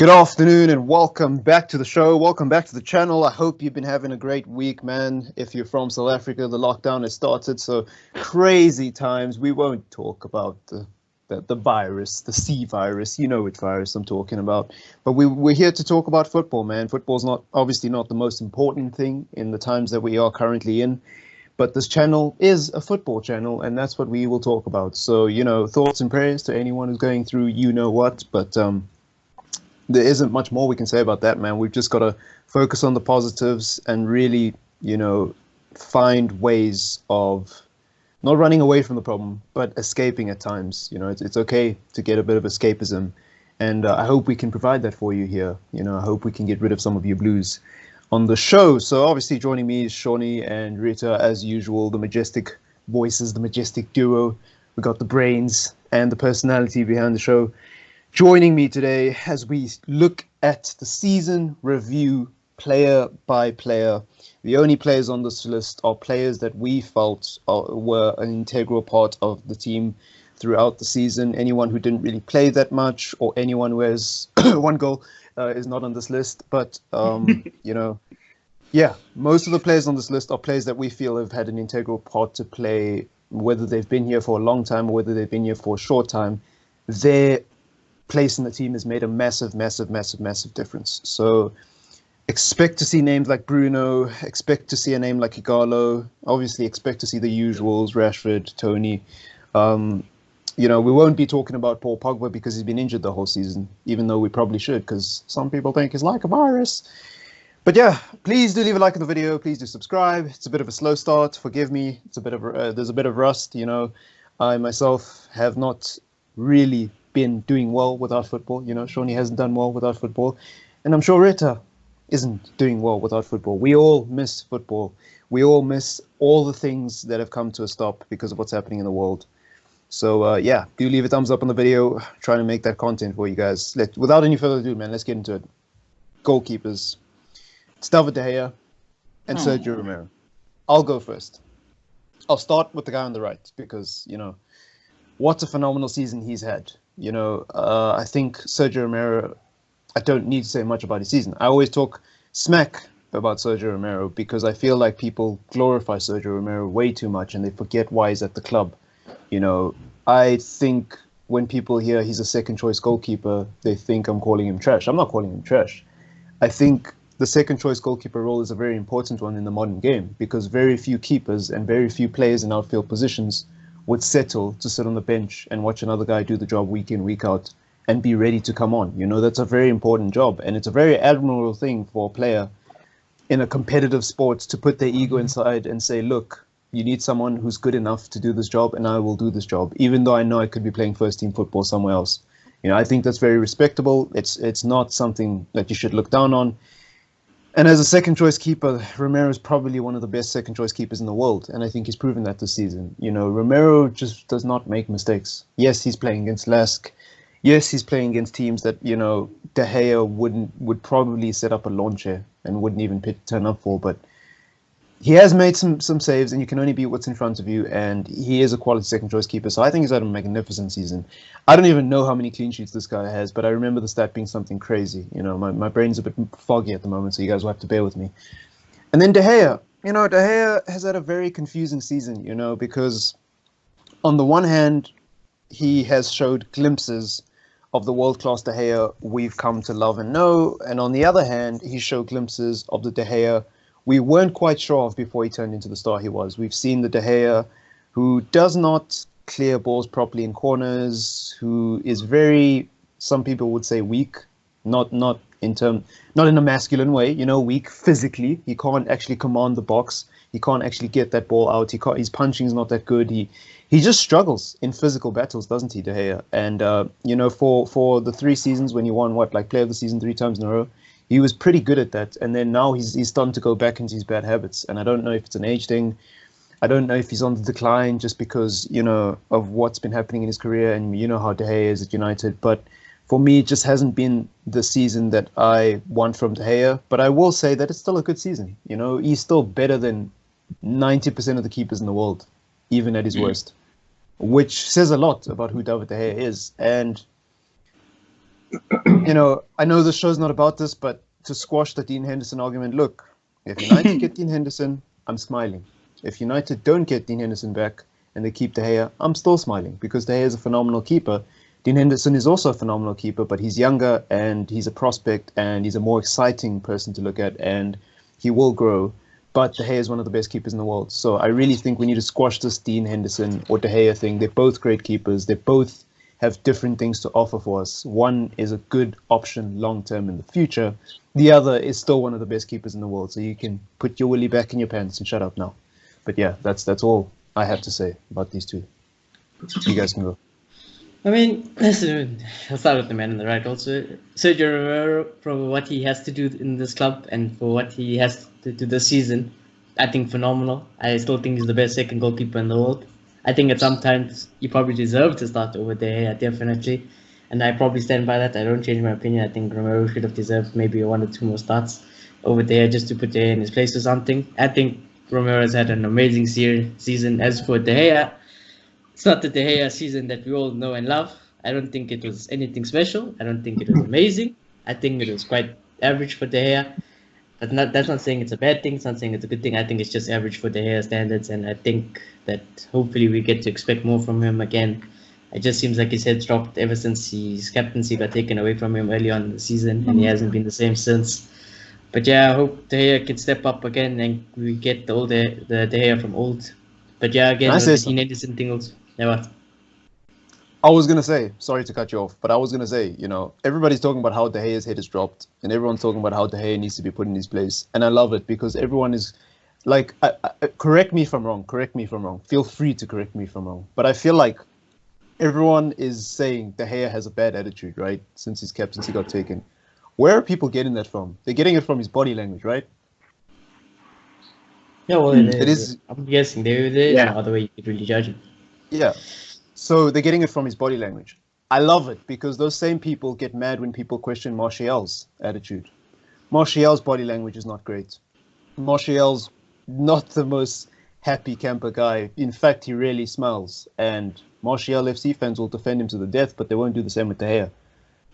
Good afternoon and welcome back to the show. Welcome back to the channel. I hope you've been having a great week, man. If you're from South Africa, the lockdown has started, so crazy times. We won't talk about the virus, the C virus. You know which virus I'm talking about. But we're here to talk about football, man. Football's not obviously not the most important thing in the times that we are currently in. But this channel is a football channel, and that's what we will talk about. So, thoughts and prayers to anyone who's going through you know what. But there isn't much more we can say about that, man. We've just got to focus on the positives and really, find ways of not running away from the problem, but escaping at times. It's okay to get a bit of escapism. And I hope we can provide that for you here. I hope we can get rid of some of your blues on the show. So obviously joining me is Shawnee and Rita, as usual, the majestic voices, the majestic duo. We got the brains and the personality behind the show. Joining me today as we look at the season review player by player. The only players on this list are players that we felt were an integral part of the team throughout the season. Anyone who didn't really play that much or anyone who has one goal is not on this list. But, most of the players on this list are players that we feel have had an integral part to play, whether they've been here for a long time or whether they've been here for a short time. Their place in the team has made a massive difference. So expect to see names like Bruno, expect to see a name like Igalo, obviously expect to see the usuals, Rashford, Tony. We won't be talking about Paul Pogba because he's been injured the whole season, even though we probably should, because some people think he's like a virus. But yeah, please do leave a like on the video. Please do subscribe. It's a bit of a slow start. Forgive me. It's a bit of there's a bit of rust. I myself have not really been doing well without football. Shawnee hasn't done well without football, and I'm sure Rita isn't doing well without football. We all miss football. We all miss all the things that have come to a stop because of what's happening in the world. So do leave a thumbs up on the video. Trying to make that content for you guys. Without any further ado, man, let's get into it. Goalkeepers. It's David De Gea and Sergio Romero. I'll go first. I'll start with the guy on the right because, what a phenomenal season he's had. I think Sergio Romero, I don't need to say much about his season. I always talk smack about Sergio Romero because I feel like people glorify Sergio Romero way too much and they forget why he's at the club. I think when people hear he's a second choice goalkeeper, they think I'm calling him trash. I'm not calling him trash. I think the second choice goalkeeper role is a very important one in the modern game because very few keepers and very few players in outfield positions would settle to sit on the bench and watch another guy do the job week in, week out and be ready to come on. That's a very important job. And it's a very admirable thing for a player in a competitive sport to put their ego inside and say, look, you need someone who's good enough to do this job and I will do this job, even though I know I could be playing first team football somewhere else. I think that's very respectable. It's not something that you should look down on. And as a second choice keeper, Romero is probably one of the best second choice keepers in the world. And I think he's proven that this season. Romero just does not make mistakes. Yes, he's playing against Lask. Yes, he's playing against teams that, De Gea would probably set up a lawn chair and wouldn't even turn up for. But he has made some saves, and you can only beat what's in front of you. And he is a quality second choice keeper. So I think he's had a magnificent season. I don't even know how many clean sheets this guy has, but I remember the stat being something crazy. My brain's a bit foggy at the moment, so you guys will have to bear with me. And then De Gea. De Gea has had a very confusing season, because on the one hand, he has showed glimpses of the world-class De Gea we've come to love and know. And on the other hand, he showed glimpses of the De Gea we weren't quite sure of before he turned into the star he was. We've seen the De Gea who does not clear balls properly in corners, who is very, some people would say weak, not in a masculine way, weak physically. He can't actually command the box. He can't actually get that ball out. His punching is not that good. He just struggles in physical battles, doesn't he, De Gea? And for the 3 seasons when he won player of the season 3 times in a row, he was pretty good at that. And then now he's starting to go back into his bad habits. And I don't know if it's an age thing. I don't know if he's on the decline just because, of what's been happening in his career. And how De Gea is at United. But for me, it just hasn't been the season that I want from De Gea. But I will say that it's still a good season. He's still better than 90% of the keepers in the world, even at his worst, which says a lot about who David De Gea is. And I know the show's not about this, but to squash the Dean Henderson argument, look, if United get Dean Henderson, I'm smiling. If United don't get Dean Henderson back and they keep De Gea, I'm still smiling because De Gea is a phenomenal keeper. Dean Henderson is also a phenomenal keeper, but he's younger and he's a prospect and he's a more exciting person to look at and he will grow. But De Gea is one of the best keepers in the world. So I really think we need to squash this Dean Henderson or De Gea thing. They're both great keepers. They both have different things to offer for us. One is a good option long term in the future. The other is still one of the best keepers in the world. So you can put your willy back in your pants and shut up now. But yeah, that's all I have to say about these two. You guys can go. I mean, listen, I'll start with the man on the right also. Sergio Romero, for what he has to do in this club and for what he has to do this season, I think phenomenal. I still think he's the best second goalkeeper in the world. I think at some times he probably deserved to start over there, definitely. And I probably stand by that. I don't change my opinion. I think Romero should have deserved maybe 1 or 2 more starts over there just to put De Gea in his place or something. I think Romero has had an amazing season. As for De Gea, it's not the De Gea season that we all know and love. I don't think it was anything special. I don't think it was amazing. I think it was quite average for De Gea. But that's not saying it's a bad thing. It's not saying it's a good thing. I think it's just average for De Gea standards. And I think that hopefully we get to expect more from him again. It just seems like his head's dropped ever since his captaincy got taken away from him early on in the season. And he hasn't been the same since. But yeah, I hope De Gea can step up again and we get the De Gea from old. But yeah, again, the Dean Henderson thing also. Yeah, I was going to say, sorry to cut you off, but I was going to say, everybody's talking about how De Gea's head is dropped and everyone's talking about how De Gea needs to be put in his place. And I love it because everyone is like, correct me if I'm wrong. Feel free to correct me if I'm wrong. But I feel like everyone is saying De Gea has a bad attitude, right? Since his captaincy got taken. Where are people getting that from? They're getting it from his body language, right? Yeah, well, it is. I'm guessing there's no other way you could really judge it. Yeah. So they're getting it from his body language. I love it because those same people get mad when people question Martial's attitude. Martial's body language is not great. Martial's not the most happy camper guy. In fact, he rarely smiles. And Martial FC fans will defend him to the death, but they won't do the same with De Gea.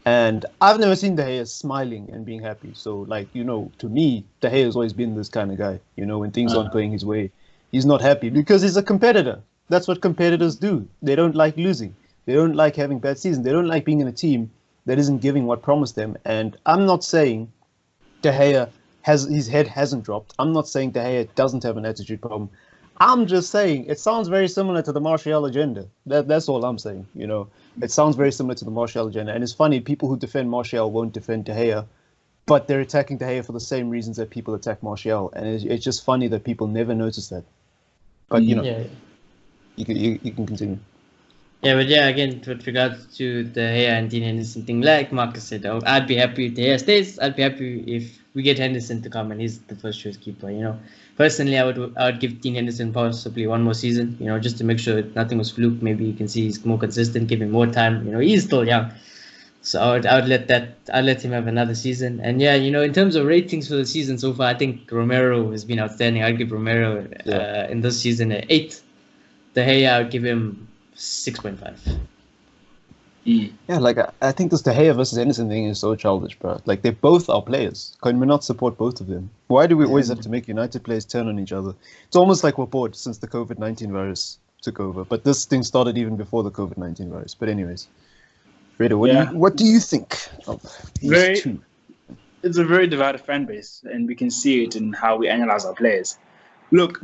And I've never seen De Gea smiling and being happy. So, to me, De Gea has always been this kind of guy. When things aren't going his way, he's not happy because he's a competitor. That's what competitors do. They don't like losing. They don't like having bad seasons. They don't like being in a team that isn't giving what promised them. And I'm not saying De Gea his head hasn't dropped. I'm not saying De Gea doesn't have an attitude problem. I'm just saying it sounds very similar to the Martial agenda. That's all I'm saying. It sounds very similar to the Martial agenda. And it's funny, people who defend Martial won't defend De Gea, but they're attacking De Gea for the same reasons that people attack Martial. And it's just funny that people never notice that. But Yeah. You can continue. Yeah, but yeah, again, with regards to the Gea and Dean Henderson thing, like Marcus said, I'd be happy if De Gea stays. I'd be happy if we get Henderson to come and he's the first choice keeper. Personally, I would give Dean Henderson possibly 1 more season. Just to make sure that nothing was fluke. Maybe you can see he's more consistent, give him more time. He's still young, so I'd let him have another season. And yeah, in terms of ratings for the season so far, I think Romero has been outstanding. I'd give Romero in this season an 8. De Gea, I would give him 6.5. Yeah, I think this De Gea versus Henderson thing is so childish, bro. They both are players. Can we not support both of them? Why do we always have to make United players turn on each other? It's almost like we're bored since the COVID-19 virus took over. But this thing started even before the COVID-19 virus. But anyways, Reda, what do you think of these two? It's a very divided fan base, and we can see it in how we analyze our players. Look,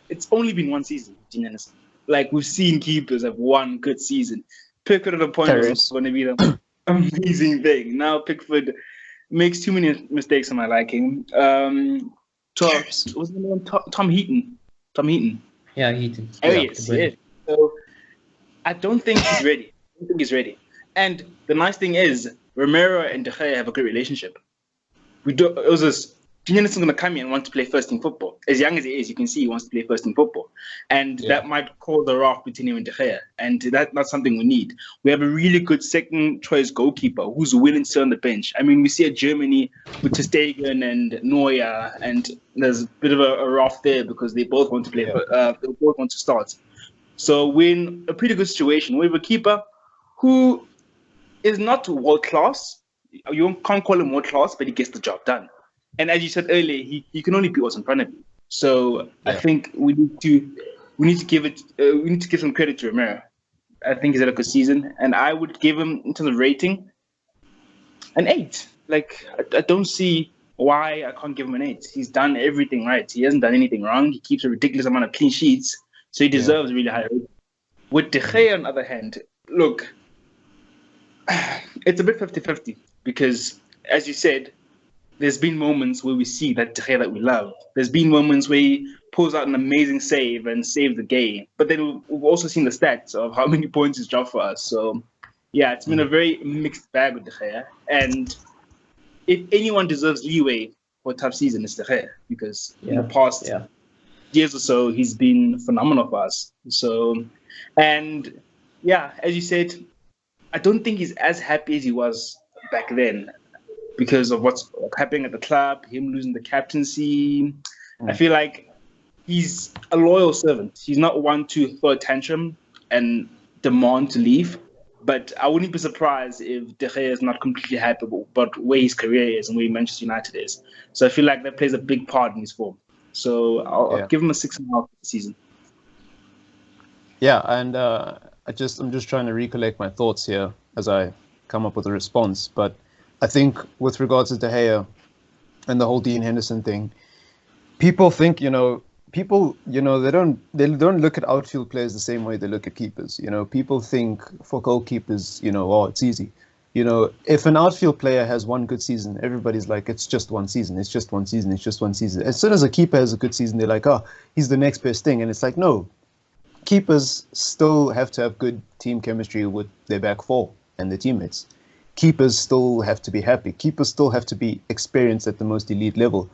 it's only been 1 season, Dean Henderson. We've seen keepers have 1 good season. Pickford at a point was going to be the amazing thing. Now Pickford makes too many mistakes on my liking. Tom Heaton. Yeah, Heaton. Oh, yes. So I don't think he's ready. And the nice thing is, Romero and De Gea have a great relationship. Dean Henderson's going to come in and want to play first team football. As young as he is, you can see he wants to play first team football. And that might cause a rift between him and De Gea. And that's not something we need. We have a really good second choice goalkeeper who's willing to sit on the bench. I mean, we see at Germany with ter Stegen and Neuer, and there's a bit of a rift there because they both want to play. They both want to start. So we're in a pretty good situation. We have a keeper who is not world class. You can't call him world class, but he gets the job done. And as you said earlier, he can only beat what's in front of you. So I think we need to give some credit to Romero. I think he's had a good season, and I would give him, in terms of rating, an 8. Like, I don't see why I can't give him an 8. He's done everything right. He hasn't done anything wrong. He keeps a ridiculous amount of clean sheets, so he deserves a really high rating. With De Gea, on the other hand, look, it's a bit 50-50 because, as you said, there's been moments where we see that De Gea that we love. There's been moments where he pulls out an amazing save and saves the game. But then we've also seen the stats of how many points he's dropped for us. So, yeah, it's been a very mixed bag with De Gea. And if anyone deserves leeway for a tough season, it's De Gea. Because in the past years or so, he's been phenomenal for us. So, and yeah, as you said, I don't think he's as happy as he was back then because of what's happening at the club, him losing the captaincy. I feel like he's a loyal servant. He's not one to throw a tantrum and demand to leave. But I wouldn't be surprised if De Gea is not completely happy about where his career is and where Manchester United is. So I feel like that plays a big part in his form. So I'll give him a 6.5 season. Yeah, and I'm just trying to recollect my thoughts here as I come up with a response. But I think with regards to De Gea and the whole Dean Henderson thing, people think, they don't look at outfield players the same way they look at keepers. People think for goalkeepers, it's easy. If an outfield player has one good season, everybody's like, it's just one season, it's just one season, it's just one season. As soon as a keeper has a good season, they're like, oh, he's the next best thing. And it's like, no, keepers still have to have good team chemistry with their back four and their teammates. Keepers still have to be happy. Keepers still have to be experienced at the most elite level.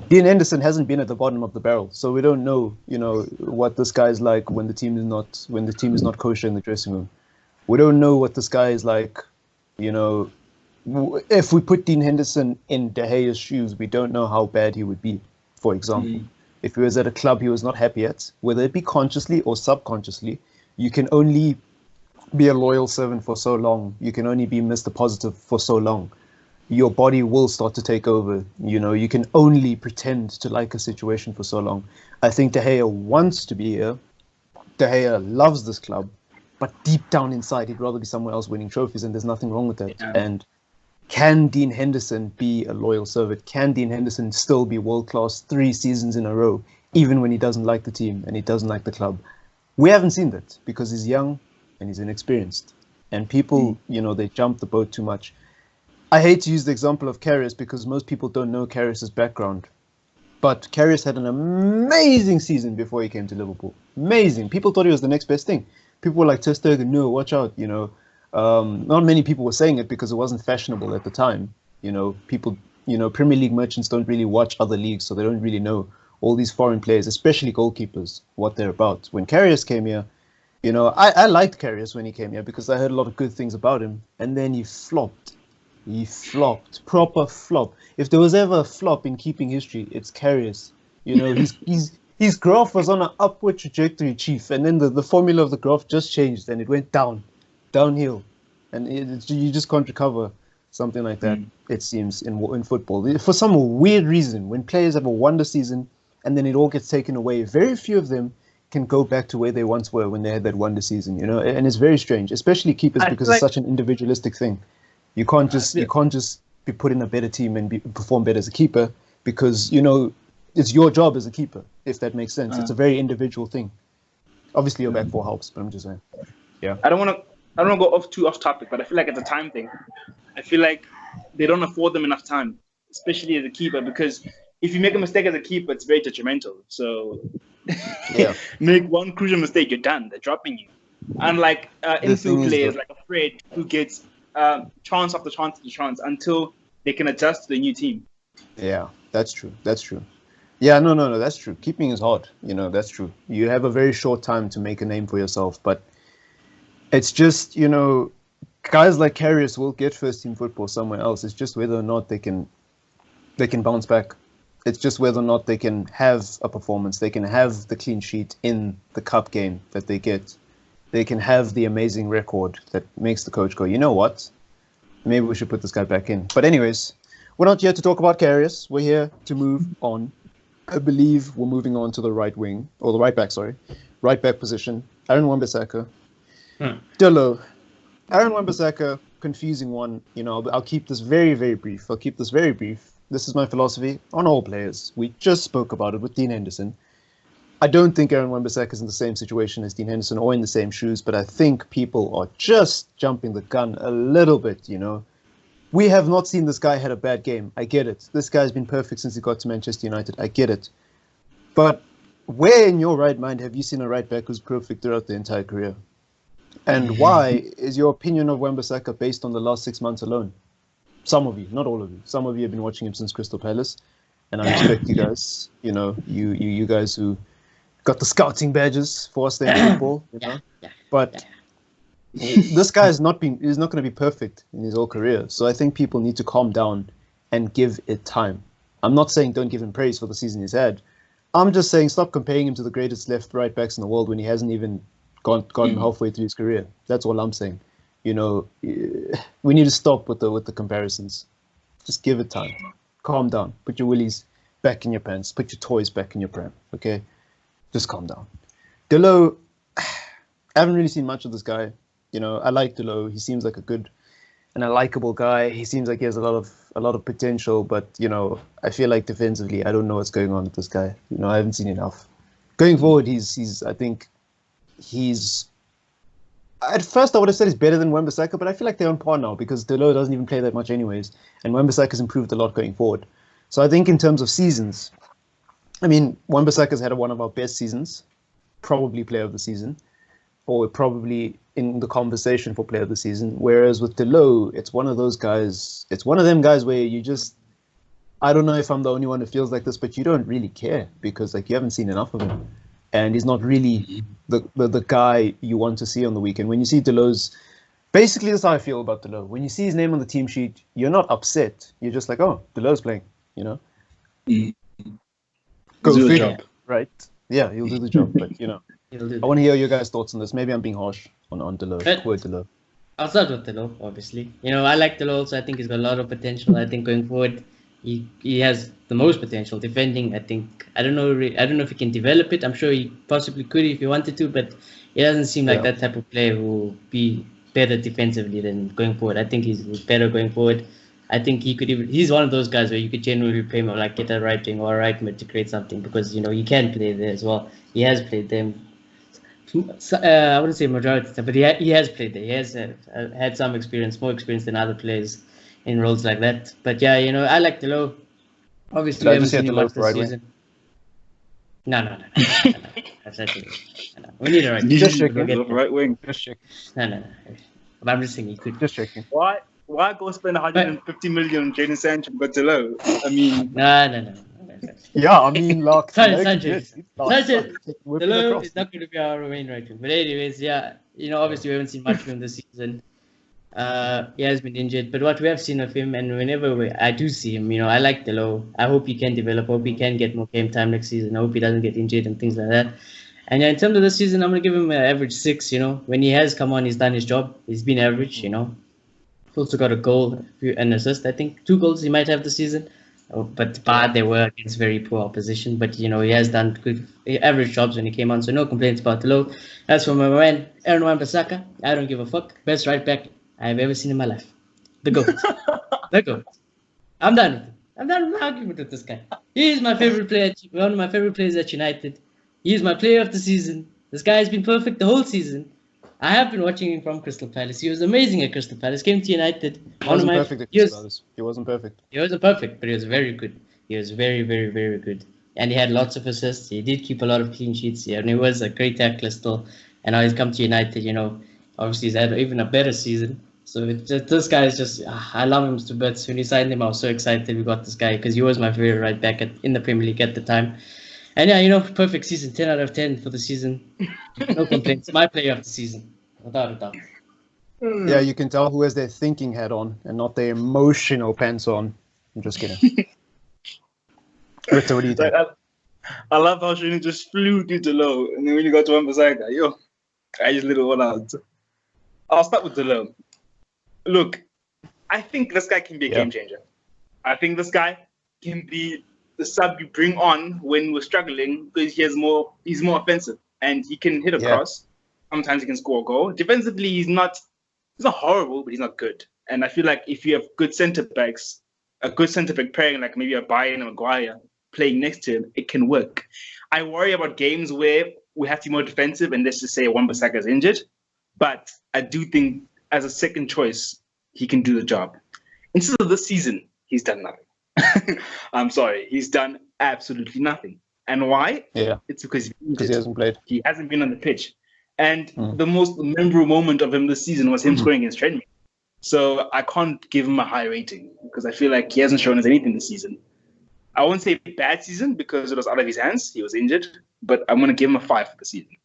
Dean Henderson hasn't been at the bottom of the barrel, so we don't know, what this guy's like when the team is not kosher in the dressing room. We don't know what this guy is like, if we put Dean Henderson in De Gea's shoes, we don't know how bad he would be. For example, if he was at a club he was not happy at, whether it be consciously or subconsciously, you can only be a loyal servant for so long. You can only be Mr. Positive for so long. Your body will start to take over. You can only pretend to like a situation for so long. I think De Gea wants to be here. De Gea loves this club, but deep down inside, he'd rather be somewhere else winning trophies, and there's nothing wrong with that. Yeah. And can Dean Henderson be a loyal servant? Can Dean Henderson still be world-class 3 seasons in a row, even when he doesn't like the team and he doesn't like the club? We haven't seen that because he's young and he's inexperienced. And people, they jump the boat too much. I hate to use the example of Karius because most people don't know Karius's background. But Karius had an amazing season before he came to Liverpool. Amazing. People thought he was the next best thing. People were like, Ter Stegen, no, watch out, Not many people were saying it because it wasn't fashionable at the time. People, Premier League merchants don't really watch other leagues, so they don't really know all these foreign players, especially goalkeepers, what they're about. When Karius came here, I liked Karius when he came here because I heard a lot of good things about him. And then he flopped. He flopped. Proper flop. If there was ever a flop in keeping history, it's Karius. His graph was on an upward trajectory, Chief. And then the formula of the graph just changed and it went downhill. And you just can't recover something like that, it seems, in football. For some weird reason, when players have a wonder season and then it all gets taken away, very few of them can go back to where they once were when they had that wonder season, and it's very strange, especially keepers because it's such an individualistic thing. You can't just be put in a better team and perform better as a keeper because it's your job as a keeper, if that makes sense. It's a very individual thing. Obviously, your back four helps, but I'm just saying. Yeah. I don't want to go off topic, but I feel like it's a time thing. I feel like they don't afford them enough time, especially as a keeper, because if you make a mistake as a keeper, it's very detrimental. So make one crucial mistake, you're done. They're dropping you. Unlike infield players like Fred, who gets chance after chance after chance until they can adjust to the new team. Yeah, that's true. Yeah, no, that's true. Keeping is hard. That's true. You have a very short time to make a name for yourself, but it's just, guys like Karius will get first team football somewhere else. It's just whether or not they can bounce back. It's just whether or not they can have a performance. They can have the clean sheet in the cup game that they get. They can have the amazing record that makes the coach go, you know what? maybe we should put this guy back in. But anyways, we're not here to talk about Karius. We're here to move on. I believe we're moving on to the right wing, or the right back, sorry. Right back position. Aaron Wan-Bissaka. Delo. Aaron Wan-Bissaka, confusing one. You know, I'll keep this very, very brief. This is my philosophy on all players. We just spoke about it with Dean Henderson. I don't think Aaron Wan-Bissaka is in the same situation as Dean Henderson or in the same shoes, but I think people are just jumping the gun a little bit, you know. We have not seen this guy had a bad game. I get it. This guy's been perfect since he got to Manchester United. I get it. But where in your right mind have you seen a right back who's perfect throughout the entire career? And why is your opinion of Wan-Bissaka based on the last 6 months alone? Some of you, not all of you. Some of you have been watching him since Crystal Palace. And I respect you guys, you know, you guys who got the scouting badges for us there in football, you know. But this guy is not going to be perfect in his whole career. So I think people need to calm down and give it time. I'm not saying don't give him praise for the season he's had. I'm just saying stop comparing him to the greatest right backs in the world when he hasn't even gotten halfway through his career. That's all I'm saying. You know, we need to stop with the comparisons. Just give it time. Calm down. Put your willies back in your pants. Put your toys back in your pram. Okay? Just calm down. Delo, I haven't really seen much of this guy. You know, I like Delo. He seems like a likable guy. He seems like he has a lot of potential, but you know, I feel like defensively, I don't know what's going on with this guy. You know, I haven't seen enough. Going forward, I think he's. At first, I would have said he's better than Wan-Bissaka, but I feel like they're on par now because Delo doesn't even play that much anyways, and Wan-Bissaka's improved a lot going forward. So I think in terms of seasons, I mean, Wan-Bissaka's had one of our best seasons, probably player of the season, or probably in the conversation for player of the season. Whereas with Delo, it's one of those guys, it's one of them guys where you just, I don't know if I'm the only one who feels like this, but you don't really care because like you haven't seen enough of him. And he's not really the guy you want to see on the weekend. When you see Delo's, basically that's how I feel about Delo. When you see his name on the team sheet, you're not upset. You're just like, oh, Delo's playing, you know? Go do the figure, job. right? Yeah, he'll do the job, but you know. I want to hear your guys' thoughts on this. Maybe I'm being harsh on Delo. Poor Delo. I'll start with Delo, obviously. You know, I like Delo also. I think he's got a lot of potential. I think going forward, he has the most potential. Defending, I think, I don't know if he can develop it. I'm sure he possibly could if he wanted to, but he doesn't seem like that type of player who will be better defensively than going forward. I think he's better going forward. I think he's one of those guys where you could genuinely play him like get a right wing or a right mid to create something because, you know, you can play there as well. He has played them. I wouldn't say majority, but he has played there. He has had some experience, more experience than other players in roles like that. But yeah, you know, I like Delo. Obviously, we haven't seen him much this season. No. That's actually no. We need a right wing. Just checking. Right wing. Just checking. No. But I'm just saying he could. Just checking. Why go spend 150 million on Jadon Sancho but Delo? I mean, No. Yeah, I mean, like, Sanchez. Delo is not going to be our main right wing. But anyways, yeah, you know, obviously we haven't seen much of him this season. He has been injured, but what we have seen of him, and whenever I do see him, you know, I like Delo. I hope he can develop. I hope he can get more game time next season. I hope he doesn't get injured and things like that. And in terms of this season, I'm going to give him an average 6. You know, when he has come on, he's done his job. He's been average. You know, also got a goal, an assist. I think 2 goals he might have this season. But they were against very poor opposition. But, you know, he has done good average jobs when he came on. So no complaints about Delo. As for my man, Aaron Wan-Bissaka, I don't give a fuck. Best right back I've ever seen in my life. The GOAT. The GOAT. I'm done with it. I'm done with argument with this guy. He is my favorite player. One of my favorite players at United. He is my player of the season. This guy has been perfect the whole season. I have been watching him from Crystal Palace. He was amazing at Crystal Palace. Came to United. He wasn't perfect at Crystal Palace. He wasn't perfect. He wasn't perfect, but he was very good. He was very, very, very good. And he had lots of assists. He did keep a lot of clean sheets. And he was a great tackler still. And now he's come to United, you know. Obviously, he's had even a better season. So this guy is just, I love him to bits. When he signed him, I was so excited we got this guy because he was my favorite right back in the Premier League at the time. And yeah, you know, perfect season, 10 out of 10 for the season. No complaints. My player of the season, without a doubt. Yeah, you can tell who has their thinking hat on and not their emotional pants on. I'm just kidding. Ritter, what do you think? I love how Shane just flew through Delo, and then when you got to Wan-Bissaka, I just lit it all out. I'll start with Delo. Look, I think this guy can be a game changer. I think this guy can be the sub you bring on when we're struggling because he's more offensive and he can hit a cross. Sometimes he can score a goal. Defensively, he's not horrible, but he's not good. And I feel like if you have good centre backs, a good centre back pairing like maybe a Bayern and Maguire playing next to him, it can work. I worry about games where we have to be more defensive and let's just say Wan-Bissaka is injured. But I do think as a second choice, he can do the job. Instead of this season, he's done nothing. I'm sorry. He's done absolutely nothing. And why? Yeah. It's because he hasn't played. He hasn't been on the pitch. And the most memorable moment of him this season was him scoring against Trenby. So I can't give him a high rating because I feel like he hasn't shown us anything this season. I won't say bad season because it was out of his hands. He was injured. But I'm going to give him a 5 for the season.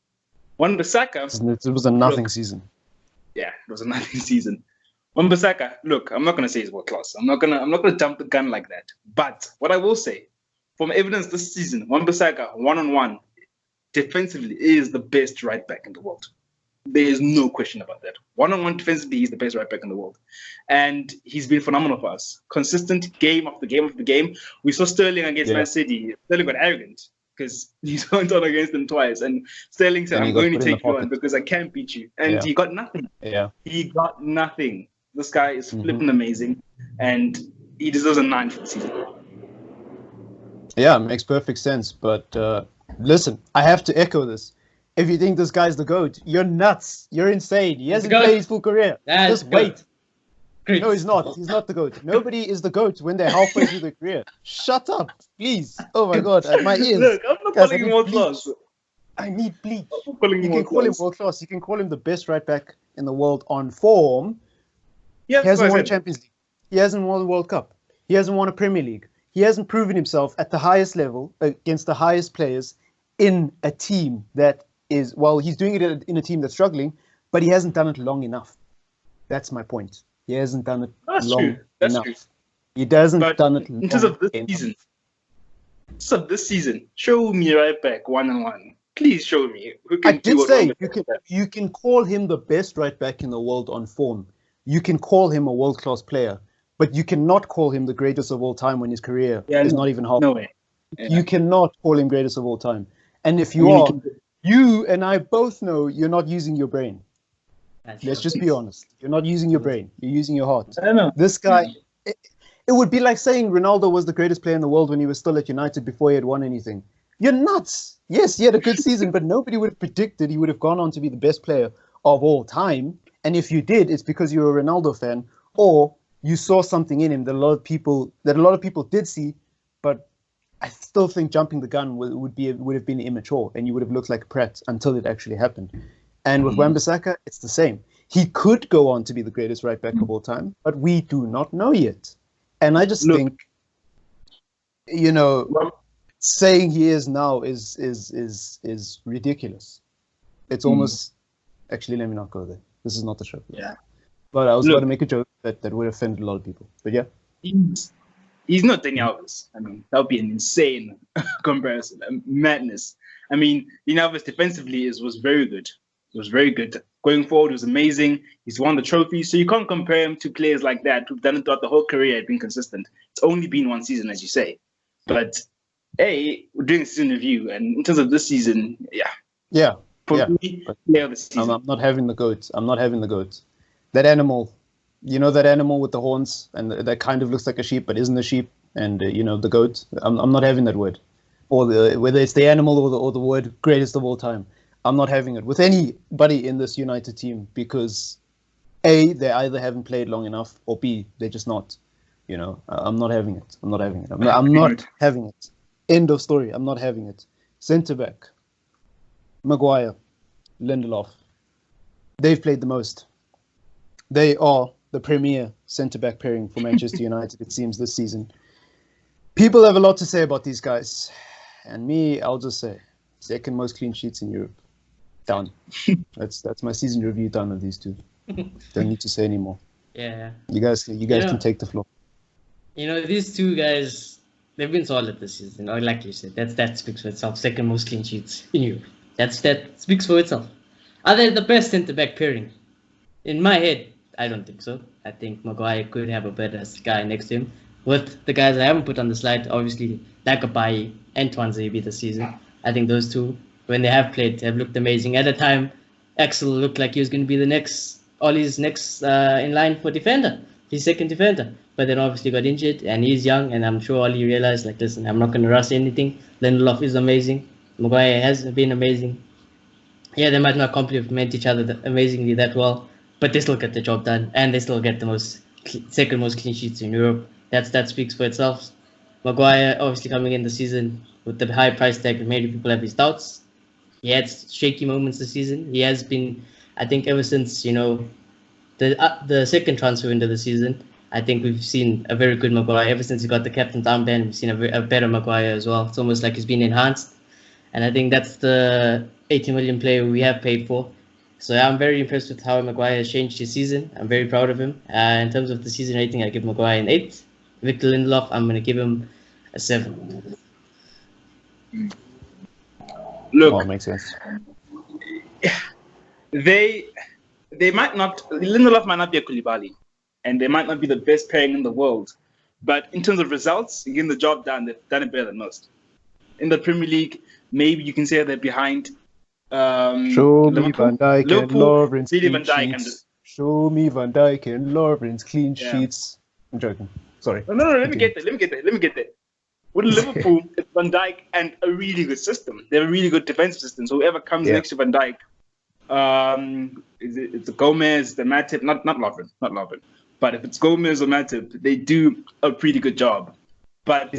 Wan-Bissaka... It was a nothing season. Yeah, it was a nothing season. Wan-Bissaka, look, I'm not going to say he's world class. I'm not going to jump the gun like that. But what I will say, from evidence this season, Wan-Bissaka, one-on-one, defensively is the best right back in the world. There is no question about that. One-on-one defensively, he's the best right back in the world. And he's been phenomenal for us. Consistent game after game after game. We saw Sterling against Man City. Sterling got arrogant because he went on against them twice. And Sterling said, I'm going to take you on because I can't beat you. And he got nothing. Yeah. He got nothing. This guy is flipping amazing. And he deserves a 9 for the season. Yeah, it makes perfect sense. But listen, I have to echo this. If you think this guy's the GOAT, you're nuts. You're insane. He hasn't played his full career. Just wait. Great. No, he's not. He's not the GOAT. Nobody is the GOAT when they're halfway through their career. Shut up, please. Oh my God, my ears. Look, I'm not calling him world class. I need bleach. You can call him world class. You can call him the best right back in the world on form. He hasn't won a Champions League. He hasn't won the World Cup. He hasn't won a Premier League. He hasn't proven himself at the highest level against the highest players in a team that is, well, he's doing it in a team that's struggling, but he hasn't done it long enough. That's my point. He hasn't done it long enough. True. He hasn't done it in terms of this season. So this season, show me right back one-on-one. Please show me. Who can you can call him the best right back in the world on form. You can call him a world-class player, but you cannot call him the greatest of all time when his career is not even half. No way. Yeah. You cannot call him greatest of all time. And if you are, you and I both know you're not using your brain. Let's just be honest. You're not using your brain. You're using your heart. I don't know. This guy, it would be like saying Ronaldo was the greatest player in the world when he was still at United before he had won anything. You're nuts. Yes, he had a good season, but nobody would have predicted he would have gone on to be the best player of all time. And if you did, it's because you're a Ronaldo fan or you saw something in him that a lot of people did see, but I still think jumping the gun would have been immature and you would have looked like a prat until it actually happened. And with Wan-Bissaka, it's the same. He could go on to be the greatest right back of all time, but we do not know yet. And I just think, saying he is now is ridiculous. It's almost actually, let me not go there. This is not the show. Yeah. But I was going to make a joke that would offend a lot of people. But yeah. He's not Dani Alves. I mean, that would be an insane comparison. Madness. I mean, Dani Alves defensively was very good. It was very good. Going forward, it was amazing. He's won the trophy. So you can't compare him to players like that who've done it throughout the whole career and been consistent. It's only been one season, as you say. But, hey, we're doing a season review. And in terms of this season, Yeah. Me, player of the season. I'm not having the goats. I'm not having the goats. That animal, that animal with the horns and that kind of looks like a sheep but isn't a sheep, and the goat. I'm not having that word, or whether it's the animal or the word greatest of all time. I'm not having it with anybody in this United team because A, they either haven't played long enough, or B, they're just not. I'm not having it. I'm not having it. I'm not having it. End of story. I'm not having it. Centre back. Maguire, Lindelof, they've played the most. They are the premier centre-back pairing for Manchester United, it seems, this season. People have a lot to say about these guys. And me, I'll just say, second most clean sheets in Europe. Done. That's my season review done of these two. Don't need to say anymore. Yeah. You guys can take the floor. These two guys, they've been solid this season. Like you said, that speaks for itself. Second most clean sheets in Europe. That speaks for itself. Are they the best centre-back pairing? In my head, I don't think so. I think Maguire could have a better guy next to him. With the guys I haven't put on the slide, obviously, Lakabai and Twanzebe this season. I think those two, when they have played, have looked amazing. At the time, Axel looked like he was going to be the next, Ollie's next in line for defender, his second defender. But then obviously got injured, and he's young, and I'm sure Ollie realized, like, listen, I'm not going to rush anything. Lindelof is amazing. Maguire has been amazing. Yeah, they might not complement each other amazingly that well, but they still get the job done, and they still get the second most clean sheets in Europe. That speaks for itself. Maguire obviously coming in the season with the high price tag, many people have his doubts. He had shaky moments this season. He has been, I think, ever since the second transfer into the season. I think we've seen a very good Maguire. Ever since he got the captain's armband, we've seen a better Maguire as well. It's almost like he's been enhanced, and I think that's the 80 million player we have paid for. So I'm very impressed with how Maguire has changed his season. I'm very proud of him. In terms of the season rating, I give Maguire an 8. Victor Lindelof, I'm going to give him a 7. Look, Oh, makes sense. they might not. Lindelof might not be a Koulibaly, and they might not be the best pairing in the world. But in terms of results, getting the job done, they've done it better than most. In the Premier League, maybe you can say they're behind. Show me Van Dijk and Lawrence really clean Van Dijk sheets. Show me Van Dijk and Lawrence clean Yeah. sheets. I'm joking. Sorry. No, let me get there. With Liverpool, it's Van Dijk and a really good system. They have a really good defensive system. So whoever comes next to Van Dijk, it's Gomez, the Matip, not Lovren. But if it's Gomez or Matip, they do a pretty good job. But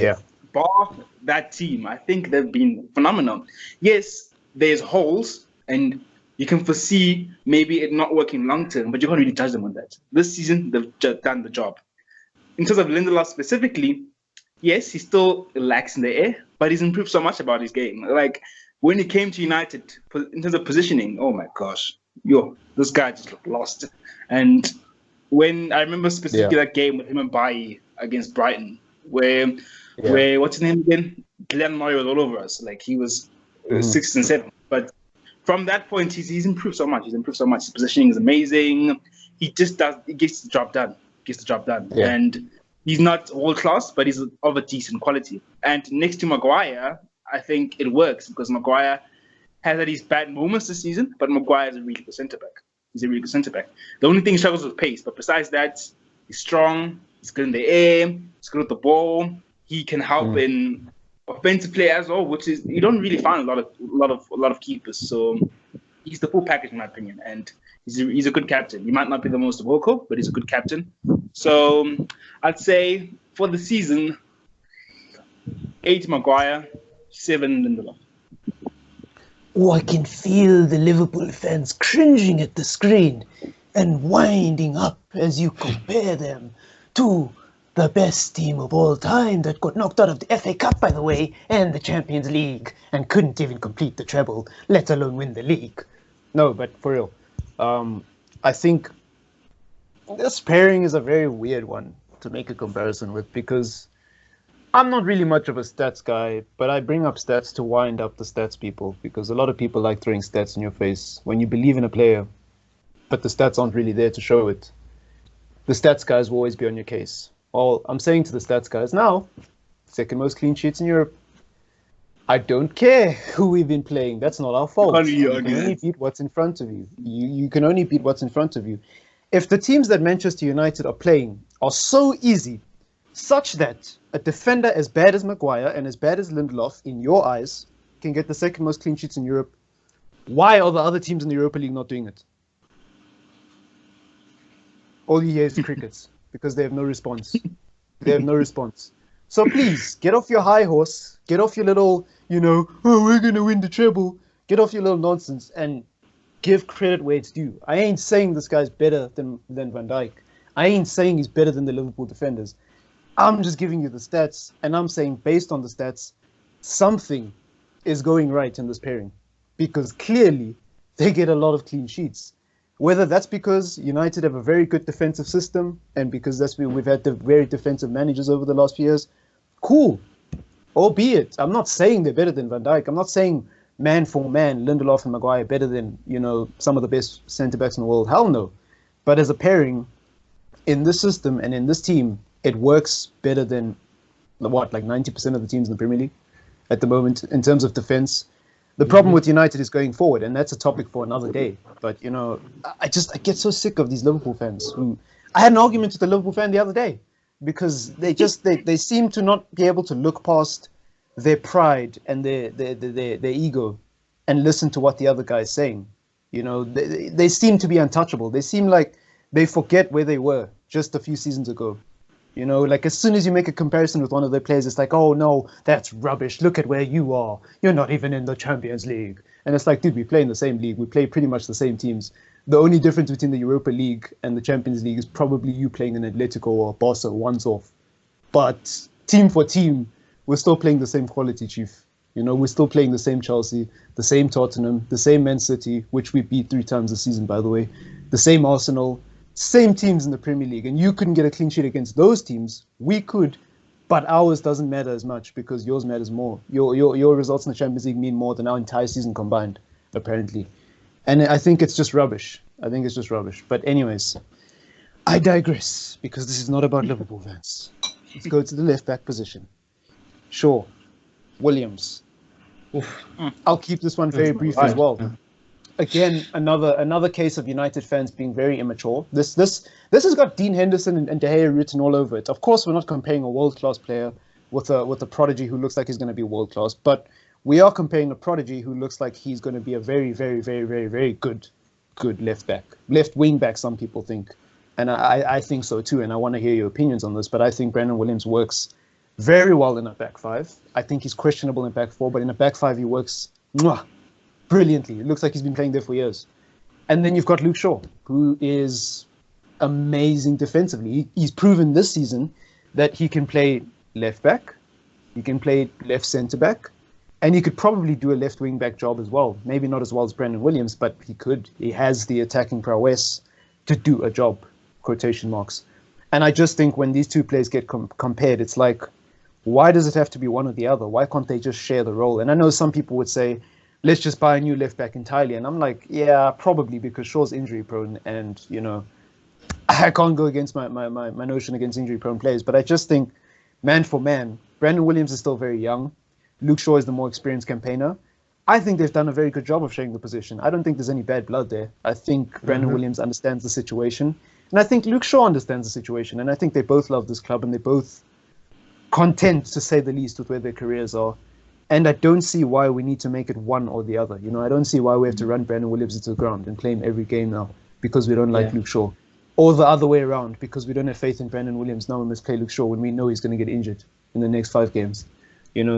bar that team, I think they've been phenomenal. Yes, there's holes, and you can foresee maybe it not working long term, but you can't really judge them on that. This season, they've done the job. In terms of Lindelof specifically, yes, he still lacks in the air, but he's improved so much about his game. Like when he came to United, in terms of positioning, oh my gosh, this guy just looked lost. And when I remember specifically that game with him and Bailly against Brighton, where what's his name again? Glenn Murray was all over us. Like he was 6th and 7th. But from that point, he's improved so much. His positioning is amazing. He gets the job done. Yeah. And he's not world class, but he's of a decent quality. And next to Maguire, I think it works because Maguire has had his bad moments this season, but Maguire is a really good centre back. The only thing he struggles with pace, but besides that, he's strong. He's good in the air. He's good with the ball. He can help in offensive play as well, which is you don't really find a lot of keepers. So he's the full package in my opinion, and he's a good captain. He might not be the most vocal, but he's a good captain. So I'd say for the season, 8 Maguire, 7 Lindelof. Oh, I can feel the Liverpool fans cringing at the screen and winding up as you compare them to the best team of all time that got knocked out of the FA Cup, by the way, and the Champions League, and couldn't even complete the treble, let alone win the league. No, but for real, I think this pairing is a very weird one to make a comparison with because I'm not really much of a stats guy, but I bring up stats to wind up the stats people because a lot of people like throwing stats in your face when you believe in a player, but the stats aren't really there to show it. The stats guys will always be on your case. Well, I'm saying to the stats guys now, second most clean sheets in Europe. I don't care who we've been playing. That's not our fault. You can only beat what's in front of you. You can only beat what's in front of you. If the teams that Manchester United are playing are so easy, such that a defender as bad as Maguire and as bad as Lindelof, in your eyes, can get the second most clean sheets in Europe, why are the other teams in the Europa League not doing it? All you hear is crickets, because they have no response. So please, get off your high horse, get off your little, we're going to win the treble. Get off your little nonsense and give credit where it's due. I ain't saying this guy's better than Van Dijk. I ain't saying he's better than the Liverpool defenders. I'm just giving you the stats, and I'm saying based on the stats, something is going right in this pairing. Because clearly, they get a lot of clean sheets. Whether that's because United have a very good defensive system, and because we've had the very defensive managers over the last few years, cool. Albeit, I'm not saying they're better than Van Dijk. I'm not saying man for man, Lindelof and Maguire better than, some of the best centre-backs in the world. Hell no. But as a pairing, in this system and in this team, it works better than like 90% of the teams in the Premier League at the moment in terms of defense. The problem with United is going forward, and that's a topic for another day. But I get so sick of these Liverpool fans. I had an argument with a Liverpool fan the other day because they seem to not be able to look past their pride and their ego and listen to what the other guy is saying. They seem to be untouchable. They seem like they forget where they were just a few seasons ago. Like as soon as you make a comparison with one of their players, it's like, oh no, that's rubbish. Look at where you are. You're not even in the Champions League. And it's like, dude, we play in the same league. We play pretty much the same teams. The only difference between the Europa League and the Champions League is probably you playing in Atletico or Barca once off. But team for team, we're still playing the same quality, Chief. We're still playing the same Chelsea, the same Tottenham, the same Man City, which we beat 3 times this season, by the way, the same Arsenal. Same teams in the Premier League, and you couldn't get a clean sheet against those teams. We could, but ours doesn't matter as much because yours matters more. Your results in the Champions League mean more than our entire season combined, apparently. And I think it's just rubbish. But anyways, I digress because this is not about Liverpool fans. Let's go to the left back position. Sure, Williams. Oof. I'll keep this one very brief as well. Again, another case of United fans being very immature. This has got Dean Henderson and De Gea written all over it. Of course, we're not comparing a world-class player with a prodigy who looks like he's going to be world-class, but we are comparing a prodigy who looks like he's going to be a very, very, very, very, very good left wing back. Some people think, and I think so too. And I want to hear your opinions on this. But I think Brandon Williams works very well in a back five. I think he's questionable in back four, but in a back five he works brilliantly. It looks like he's been playing there for years. And then you've got Luke Shaw, who is amazing defensively. He's proven this season that he can play left back, he can play left centre back, and he could probably do a left wing back job as well. Maybe not as well as Brandon Williams, but he could. He has the attacking prowess to do a job, quotation marks. And I just think when these two players get compared, it's like, why does it have to be one or the other? Why can't they just share the role? And I know some people would say, let's just buy a new left back entirely. And I'm like, yeah, probably, because Shaw's injury prone, and I can't go against my notion against injury prone players. But I just think, man for man, Brandon Williams is still very young. Luke Shaw is the more experienced campaigner. I think they've done a very good job of sharing the position. I don't think there's any bad blood there. I think Brandon Williams understands the situation, and I think Luke Shaw understands the situation. And I think they both love this club, and they're both content, to say the least, with where their careers are. And I don't see why we need to make it one or the other. I don't see why we have to run Brandon Williams into the ground and play him every game now because we don't like Luke Shaw. Or the other way around, because we don't have faith in Brandon Williams. Now we must play Luke Shaw when we know he's going to get injured in the next 5 games.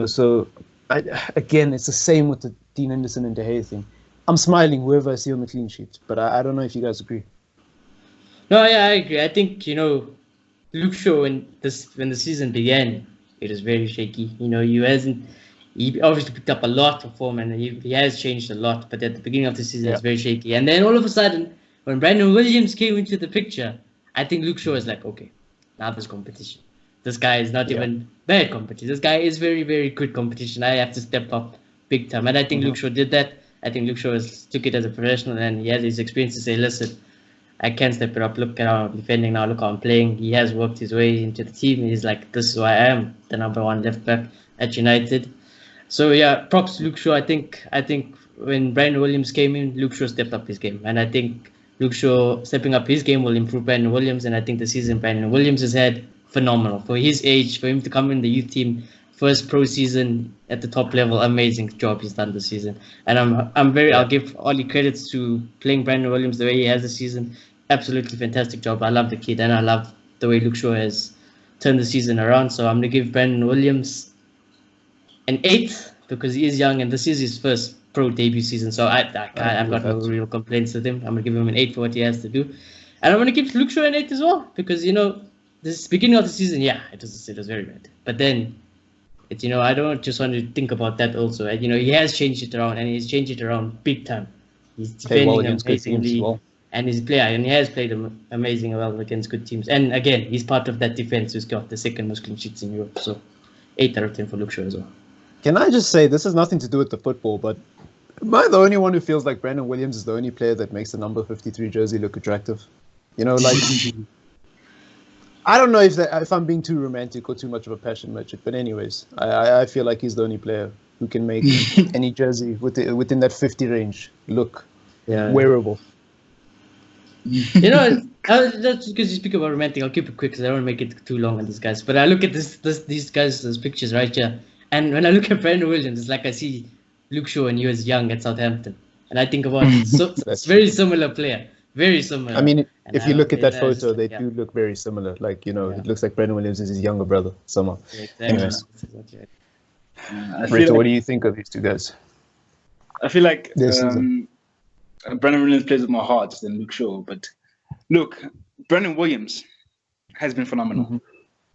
So again, it's the same with the Dean Henderson and De Gea thing. I'm smiling whoever I see on the clean sheet, but I don't know if you guys agree. No, yeah, I agree. I think, Luke Shaw, when the season began, it was very shaky. He obviously picked up a lot of form, and he has changed a lot. But at the beginning of the season, it's very shaky. And then all of a sudden, when Brandon Williams came into the picture, I think Luke Shaw is like, okay, now there's competition. This guy is not even bad competition. This guy is very, very good competition. I have to step up big time. And I think Luke Shaw did that. I think Luke Shaw took it as a professional, and he has his experience to say, listen, I can step it up. Look at how I'm defending now. Look how I'm playing. He has worked his way into the team. He's like, this is who I am, the number 1 left back at United. So yeah, props to Luke Shaw. I think when Brandon Williams came in, Luke Shaw stepped up his game, and I think Luke Shaw stepping up his game will improve Brandon Williams. And I think the season Brandon Williams has had, phenomenal for his age, for him to come in the youth team, first pro season at the top level. Amazing job he's done this season, and I'll give Ollie credits to playing Brandon Williams the way he has this season. Absolutely fantastic job. I love the kid, and I love the way Luke Shaw has turned the season around. So I'm gonna give Brandon Williams an 8 because he is young and this is his first pro debut season. So I've got no real complaints with him. I'm gonna give him an 8 for what he has to do, and I'm gonna give Luke Shaw an 8 as well because this beginning of the season, it was very bad. But then, I don't just want to think about that also. He has changed it around, and he's changed it around big time. He's defending amazingly, and he's and he has played amazing well against good teams. And again, he's part of that defense who's got the second most clean sheets in Europe. So 8 out of 10 for Luke Shaw as well. Can I just say, this has nothing to do with the football, but am I the only one who feels like Brandon Williams is the only player that makes the number 53 jersey look attractive? You know, like I don't know if I'm being too romantic or too much of a passion merchant, but anyways, I feel like he's the only player who can make any jersey within that 50 range look wearable. You know, that's because you speak about romantic. I'll keep it quick because I don't want to make it too long on these guys. But I look at these guys, those pictures right here, and when I look at Brandon Williams, it's like I see Luke Shaw and he was young at Southampton, and I think about it's very similar player, very similar. I mean, if you look at that photo, they do look very similar. Like, you know, it looks like Brandon Williams is his younger brother somehow. Yeah, exactly. Anyways, Rita, what do you think of these two guys? I feel like This season. Brandon Williams plays with more heart than Luke Shaw. But look, Brandon Williams has been phenomenal. Mm-hmm.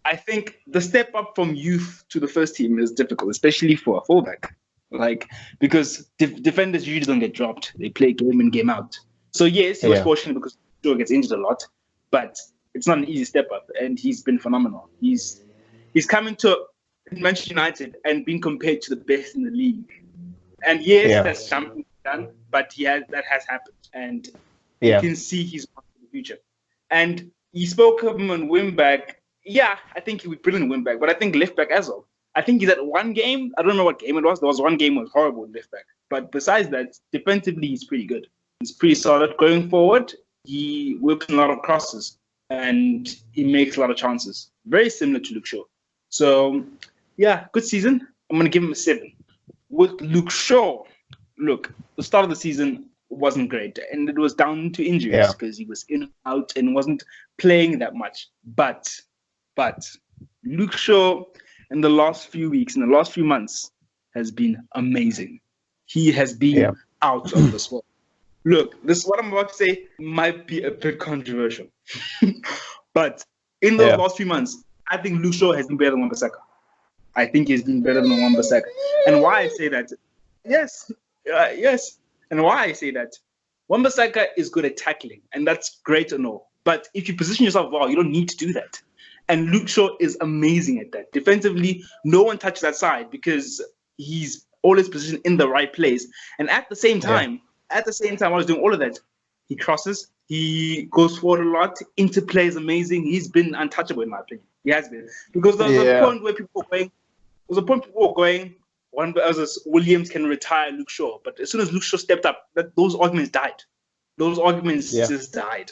I think the step up from youth to the first team is difficult, especially for a fullback. Like, because defenders usually don't get dropped. They play game in, game out. So yes, he was fortunate because Shaw gets injured a lot, but it's not an easy step up, and he's been phenomenal. He's coming to Manchester United and being compared to the best in the league. And yes, that's something done, but that has happened, and you can see he's on for the future. And he spoke of him on wing back. Yeah, I think he would be brilliant wing back, but I think left back as well. I think he's at one game. I don't remember what game it was. There was one game that was horrible left back, but besides that, defensively he's pretty good. He's pretty solid going forward. He works in a lot of crosses and he makes a lot of chances. Very similar to Luke Shaw. So yeah, good season. I'm gonna give him a 7. With Luke Shaw, look, the start of the season wasn't great, and it was down to injuries because he was in and out and wasn't playing that much. But Luke Shaw in the last few weeks, in the last few months, has been amazing. He has been out of this world. Look, what I'm about to say might be a bit controversial, but in the last few months, I think Luke Shaw has been better than Wan-Bissaka. I think he's been better than Wan-Bissaka. And why I say that? Yes. And why I say that? Wan-Bissaka is good at tackling, and that's great and all. But if you position yourself well, you don't need to do that. And Luke Shaw is amazing at that. Defensively, no one touches that side because he's always positioned in the right place. And at the same time, while he's doing all of that, he crosses, he goes forward a lot, interplay is amazing. He's been untouchable in my opinion. He has been. Because there was a point where people were going, Williams can retire Luke Shaw. But as soon as Luke Shaw stepped up, those arguments died. Those arguments just died.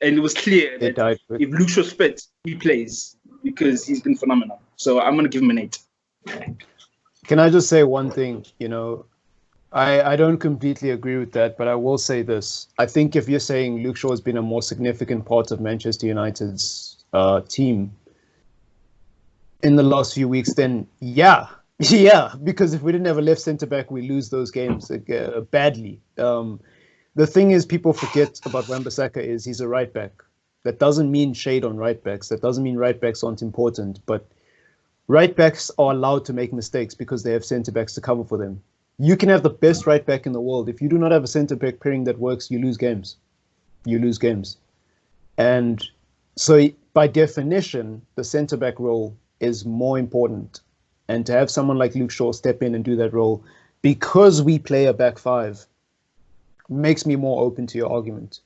And it was clear that if Luke Shaw's fit, he plays because he's been phenomenal. So I'm going to give him an 8. Can I just say one thing? You know, I don't completely agree with that, but I will say this. I think if you're saying Luke Shaw has been a more significant part of Manchester United's team in the last few weeks, then because if we didn't have a left centre-back, we lose those games badly. The thing is, people forget about Wan-Bissaka is he's a right back. That doesn't mean shade on right backs. That doesn't mean right backs aren't important. But right backs are allowed to make mistakes because they have centre backs to cover for them. You can have the best right back in the world. If you do not have a centre back pairing that works, you lose games. And so by definition, the centre back role is more important. And to have someone like Luke Shaw step in and do that role, because we play a back five, makes me more open to your argument.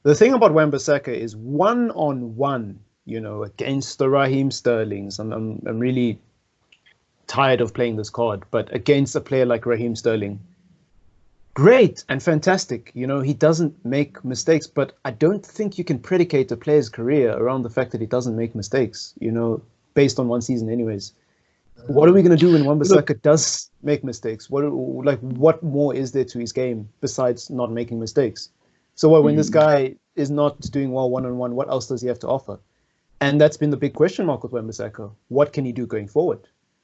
The thing about Wan-Bissaka is one-on-one, you know, against the Raheem Sterlings. I'm really tired of playing this card, but against a player like Raheem Sterling, great and fantastic. You know, he doesn't make mistakes, but I don't think you can predicate a player's career around the fact that he doesn't make mistakes, you know, based on one season anyways. What are we going to do when Wan-Bissaka does make mistakes? What more is there to his game besides not making mistakes? So when this guy is not doing well one-on-one, what else does he have to offer? And that's been the big question mark with Wan-Bissaka. What can he do going forward?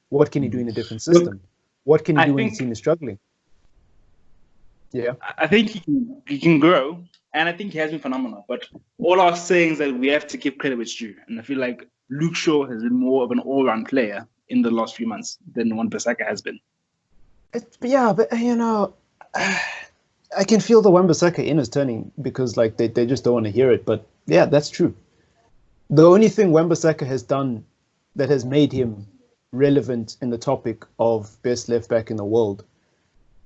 What can he do in a different system? What can he do when the team is struggling? Yeah, I think he can grow, and I think he has been phenomenal. But all our saying is that we have to give credit where it's due. And I feel like Luke Shaw has been more of an all-round player in the last few months than Wan-Bissaka has been. But you know, I can feel the Wan-Bissaka inners turning because like they just don't want to hear it. But yeah, that's true. The only thing Wan-Bissaka has done that has made him relevant in the topic of best left back in the world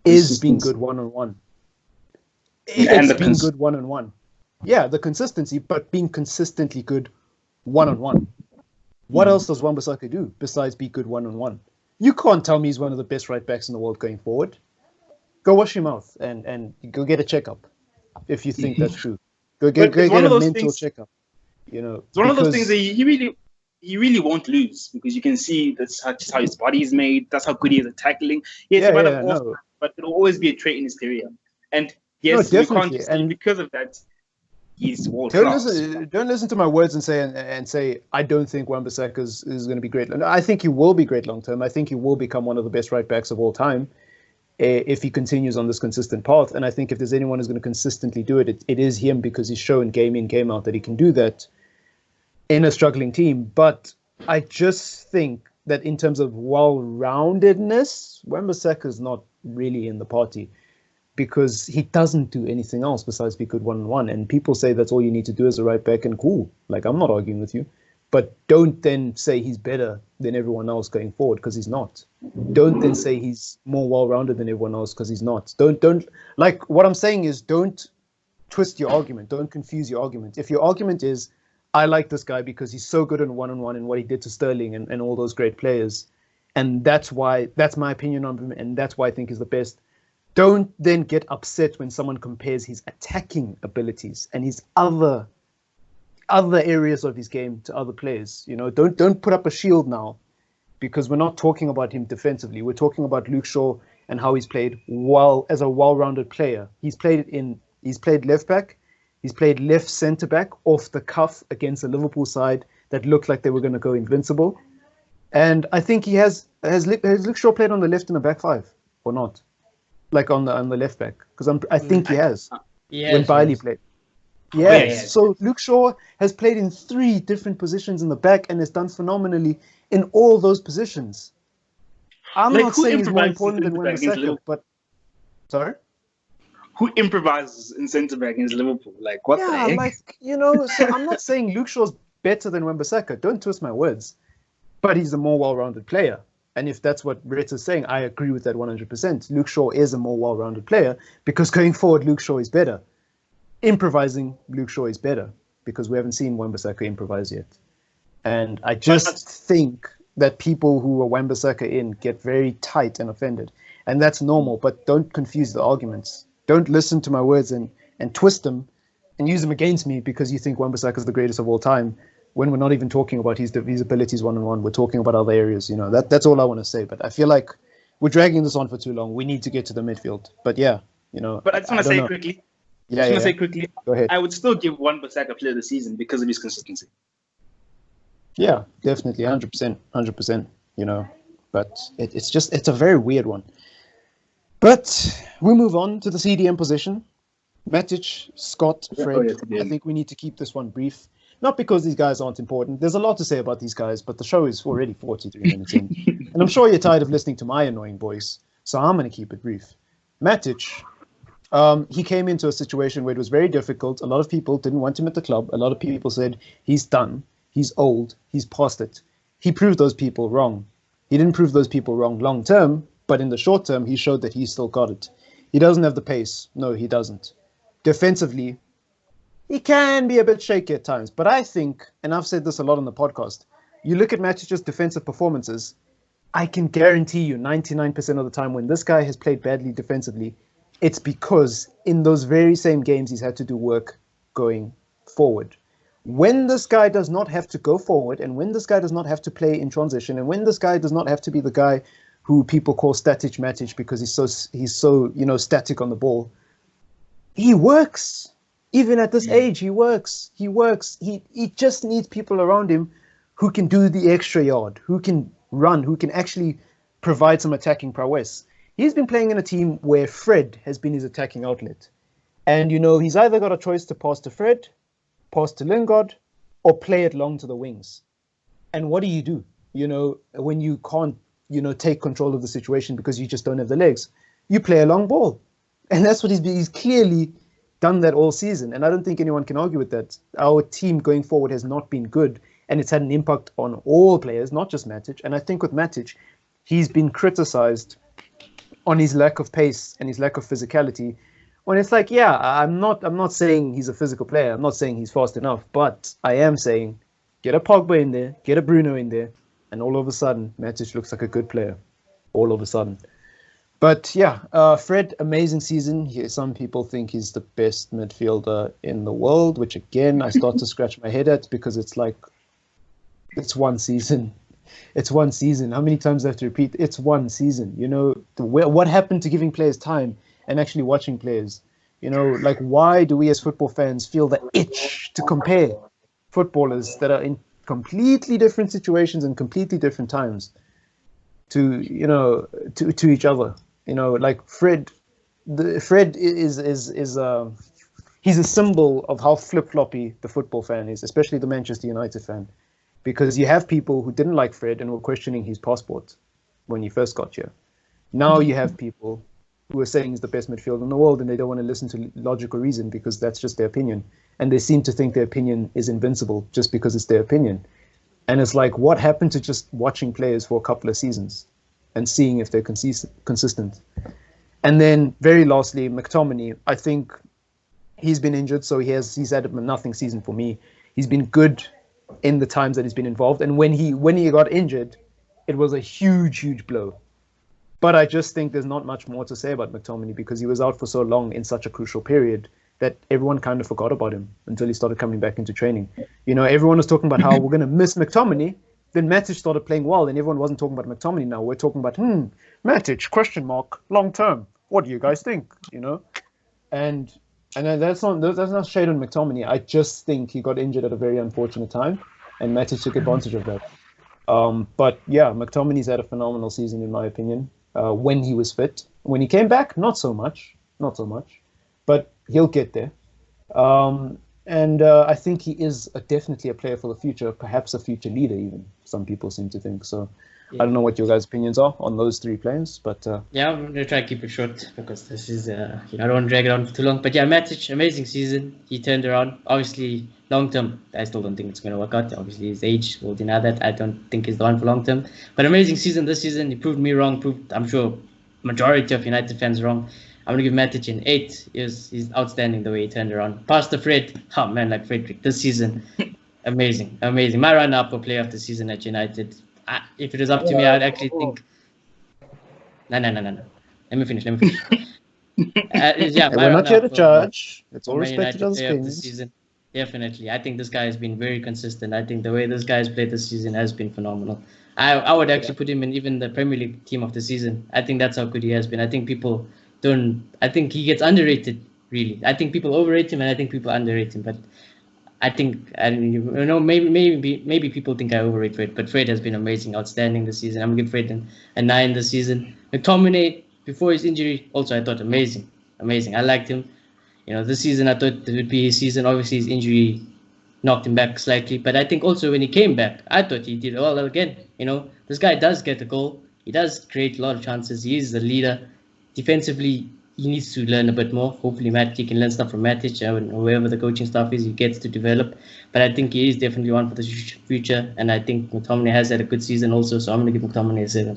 is being good one-on-one. It's been good one-on-one. Yeah, the consistency, but being consistently good one-on-one. What else does Wan-Bissaka do besides be good one-on-one? You can't tell me he's one of the best right backs in the world going forward. Go wash your mouth and go get a checkup if you think that's true. Go But it's get one a of those mental things. checkup. You know, It's one of those things that because he really won't lose because you can see that's just how his body is made. That's how good he is at tackling. Yes, he might have off, no, but it'll always be a trait in his career. And no, yes, you can't definitely. just say And because of that he's world don't class. listen to my words and say I don't think Wan-Bissaka is going to be great. I think he will be great long term. I think he will become one of the best right backs of all time if he continues on this consistent path. And I think if there's anyone who's going to consistently do it, it is him, because he's shown game in, game out that he can do that in a struggling team. But I just think that in terms of well-roundedness, Wan-Bissaka is not really in the party, because he doesn't do anything else besides be good one-on-one. And people say that's all you need to do as a right back, and cool. Like, I'm not arguing with you. But don't then say he's better than everyone else going forward, because he's not. Don't then say he's more well-rounded than everyone else, because he's not. Don't like, what I'm saying is, don't twist your argument. Don't confuse your argument. If your argument is, I like this guy because he's so good in one-on-one and what he did to Sterling and all those great players, and that's my opinion on him, and that's why I think he's the best. Don't then get upset when someone compares his attacking abilities and his other areas of his game to other players. You know, don't put up a shield now, because we're not talking about him defensively. We're talking about Luke Shaw and how he's played well as a well-rounded player. He's played left back, he's played left centre back off the cuff against a Liverpool side that looked like they were going to go invincible. And I think he has Luke Shaw played on the left in the back five or not? Like on the left back, because I think he has. When Bailey played. Yes. So Luke Shaw has played in 3 different positions in the back and has done phenomenally in all those positions. I'm not saying he's more important than Wan-Bissaka, but sorry? Who improvises in centre back against Liverpool? Like, what the heck? Like, you know, so I'm not saying Luke Shaw's better than Wan-Bissaka. Don't twist my words. But he's a more well-rounded player. And if that's what Brett is saying, I agree with that 100%. Luke Shaw is a more well-rounded player, because going forward, Luke Shaw is better. Improvising, Luke Shaw is better, because we haven't seen Wan-Bissaka improvise yet. And I just think that people who are Wan-Bissaka in get very tight and offended. And that's normal, but don't confuse the arguments. Don't listen to my words and twist them and use them against me because you think Wan-Bissaka is the greatest of all time, when we're not even talking about his abilities one-on-one. We're talking about other areas. You know, that's all I want to say. But I feel like we're dragging this on for too long. We need to get to the midfield. But yeah, you know. But I just want to say quickly. Go ahead. I would still give Wan-Bissaka player of the season because of his consistency. Yeah, definitely, 100%. You know, but it's a very weird one. But we move on to the CDM position. Matic, Scott, Fred. I think we need to keep this one brief. Not because these guys aren't important. There's a lot to say about these guys, but the show is already 43 minutes in. And I'm sure you're tired of listening to my annoying voice, so I'm going to keep it brief. Matic, he came into a situation where it was very difficult. A lot of people didn't want him at the club. A lot of people said, he's done, he's old, he's past it. He proved those people wrong. He didn't prove those people wrong long term, but in the short term, he showed that he's still got it. He doesn't have the pace. No, he doesn't. Defensively, he can be a bit shaky at times, but I think, and I've said this a lot on the podcast, you look at Matic's defensive performances, I can guarantee you 99% of the time when this guy has played badly defensively, it's because in those very same games he's had to do work going forward. When this guy does not have to go forward, and when this guy does not have to play in transition, and when this guy does not have to be the guy who people call static Matic because he's so static on the ball, he works. Even at this age, he works. He just needs people around him who can do the extra yard, who can run, who can actually provide some attacking prowess. He's been playing in a team where Fred has been his attacking outlet. And, he's either got a choice to pass to Fred, pass to Lingard, or play it long to the wings. And what do? When you can't, take control of the situation because you just don't have the legs? You play a long ball. And that's what he's clearly done that all season, and I don't think anyone can argue with that. Our team going forward has not been good, and it's had an impact on all players, not just Matic. And I think with Matic, he's been criticized on his lack of pace and his lack of physicality, when it's like, yeah, I'm not saying he's a physical player. I'm not saying he's fast enough, but I am saying get a Pogba in there, get a Bruno in there, and all of a sudden, Matic looks like a good player. All of a sudden. But yeah, Fred, amazing season. Some people think he's the best midfielder in the world, which again, I start to scratch my head at because it's like, it's one season. It's one season. How many times do I have to repeat? It's one season. You know, what happened to giving players time and actually watching players? You know, like, why do we as football fans feel the itch to compare footballers that are in completely different situations and completely different times to each other? You know, like Fred is he's a symbol of how flip-floppy the football fan is, especially the Manchester United fan. Because you have people who didn't like Fred and were questioning his passport when he first got here. Now you have people who are saying he's the best midfielder in the world, and they don't want to listen to logical reason because that's just their opinion. And they seem to think their opinion is invincible just because it's their opinion. And it's like, what happened to just watching players for a couple of seasons and seeing if they're consistent? And then very lastly, McTominay, I think he's been injured, so he's had a nothing season for me. He's been good in the times that he's been involved, and when he got injured, it was a huge blow. But I just think there's not much more to say about McTominay because he was out for so long in such a crucial period that everyone kind of forgot about him until he started coming back into training. You know, everyone was talking about how we're going to miss McTominay. Then Matic started playing well, and everyone wasn't talking about McTominay now. We're talking about, Matic, ? Long term. What do you guys think? You know? And that's not shade on McTominay. I just think he got injured at a very unfortunate time, and Matic took advantage of that. But yeah, McTominay's had a phenomenal season in my opinion. When he was fit, when he came back, not so much, but he'll get there. And I think he is definitely a player for the future, perhaps a future leader even. Some people seem to think so. Yeah. I don't know what your guys' opinions are on those three players, but yeah, I'm gonna try to keep it short because this is I don't want to drag it on for too long. But yeah, Matic, amazing season. He turned around. Obviously, long term, I still don't think it's gonna work out. Obviously, his age will deny that. I don't think he's the one for long term. But amazing season this season. He proved me wrong. Proved, I'm sure, majority of United fans wrong. I'm gonna give Matic an 8. He's outstanding the way he turned around. Past the Fred, oh man, like Frederick this season, amazing. My run-up for player of the season at United. If it was up to me, I'd actually think. No. Let me finish. Yeah, we're not here to judge. It's all respect to those things. Season. Definitely, I think this guy has been very consistent. I think the way this guy has played this season has been phenomenal. I would actually put him in even the Premier League team of the season. I think that's how good he has been. I think people don't. I think he gets underrated. Really, I think people overrate him, and I think people underrate him. But I think, maybe people think I overrate Fred, but Fred has been amazing, outstanding this season. I'm going to give Fred a 9 this season. McTominay, before his injury, also I thought amazing. I liked him. You know, this season I thought it would be his season. Obviously, his injury knocked him back slightly, but I think also when he came back, I thought he did well again. You know, this guy does get a goal. He does create a lot of chances. He is the leader. Defensively, he needs to learn a bit more. Hopefully, Matic can learn stuff from Matic, and whoever the coaching staff is, he gets to develop. But I think he is definitely one for the future, and I think McTominay has had a good season also, so I'm going to give McTominay a 7.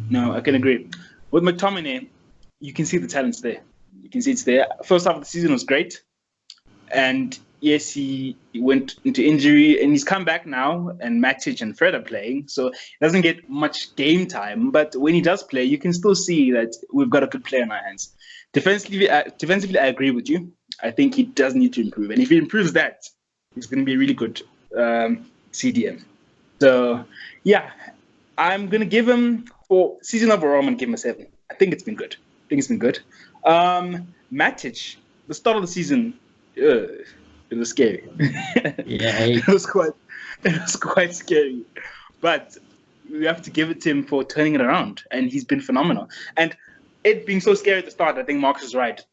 No, I can agree. With McTominay, you can see the talent's there. You can see it's there. First half of the season was great, and yes, he went into injury, and he's come back now, and Matic and Fred are playing, so he doesn't get much game time. But when he does play, you can still see that we've got a good player in our hands. Defensively, I agree with you. I think he does need to improve, and if he improves that, he's going to be a really good CDM. So, yeah, I'm going to give him, for season overall, I'm going to give him a 7. I think it's been good. Matic, the start of the season, it was scary. Yeah, it was quite scary. But we have to give it to him for turning it around, and he's been phenomenal. And it being so scary at the start, I think Marcus is right.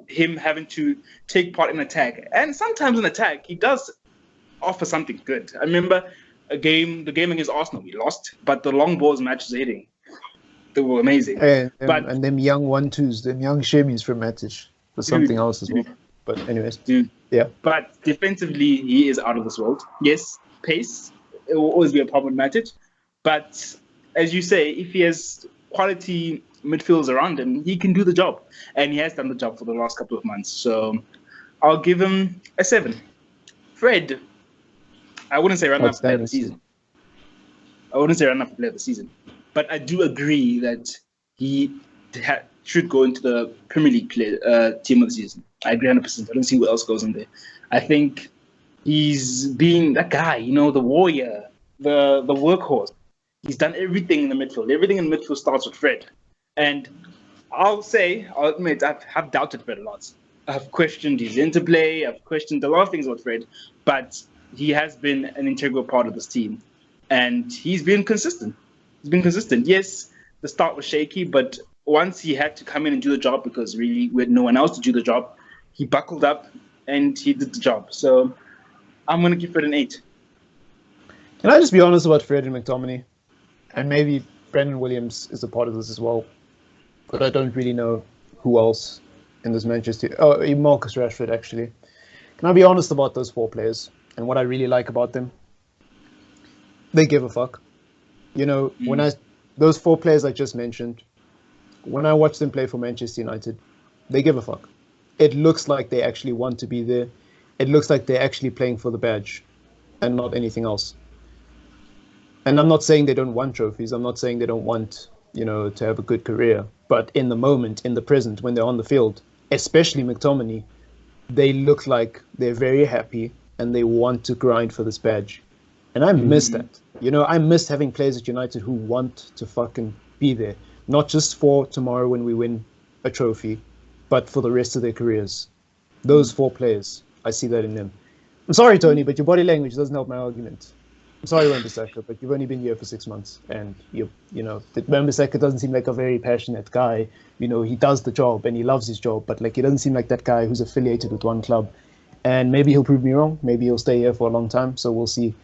Him having to take part in attack, and sometimes in attack, he does offer something good. I remember the game against Arsenal, we lost, but the long balls Matic was hitting, they were amazing. And them young 1-2s, them young shimmies from Matic was something else as well. But anyways, yeah. But defensively, he is out of this world. Yes, pace, it will always be a problem with Matic. But as you say, if he has quality midfielders around him, he can do the job. And he has done the job for the last couple of months. So I'll give him a 7. Fred, I wouldn't say run-up player of the season. But I do agree that he should go into the Premier League team of the season. I agree 100%. I don't see what else goes in there. I think he's being that guy, the warrior, the workhorse. He's done everything in the midfield. Everything in the midfield starts with Fred. And I'll admit, I've doubted Fred a lot. I've questioned his interplay. I've questioned a lot of things about Fred. But he has been an integral part of this team. And he's been consistent. Yes, the start was shaky, but once he had to come in and do the job, because really we had no one else to do the job, he buckled up and he did the job. So I'm going to give Fred an 8. Can I just be honest about Fred and McTominay? And maybe Brendan Williams is a part of this as well. But I don't really know who else in this Manchester... Oh, Marcus Rashford, actually. Can I be honest about those 4 players and what I really like about them? They give a fuck. When those 4 players I just mentioned, when I watch them play for Manchester United, they give a fuck. It looks like they actually want to be there. It looks like they're actually playing for the badge and not anything else. And I'm not saying they don't want trophies. I'm not saying they don't want, to have a good career. But in the moment, in the present, when they're on the field, especially McTominay, they look like they're very happy and they want to grind for this badge. And I miss that. I miss having players at United who want to fucking be there. Not just for tomorrow when we win a trophy, but for the rest of their careers. Those 4 players, I see that in them. I'm sorry, Tony, but your body language doesn't help my argument. I'm sorry, Wan-Bissaka, but you've only been here for 6 months. And, Wan-Bissaka doesn't seem like a very passionate guy. He does the job and he loves his job, but he doesn't seem like that guy who's affiliated with one club. And maybe he'll prove me wrong. Maybe he'll stay here for a long time. So we'll see.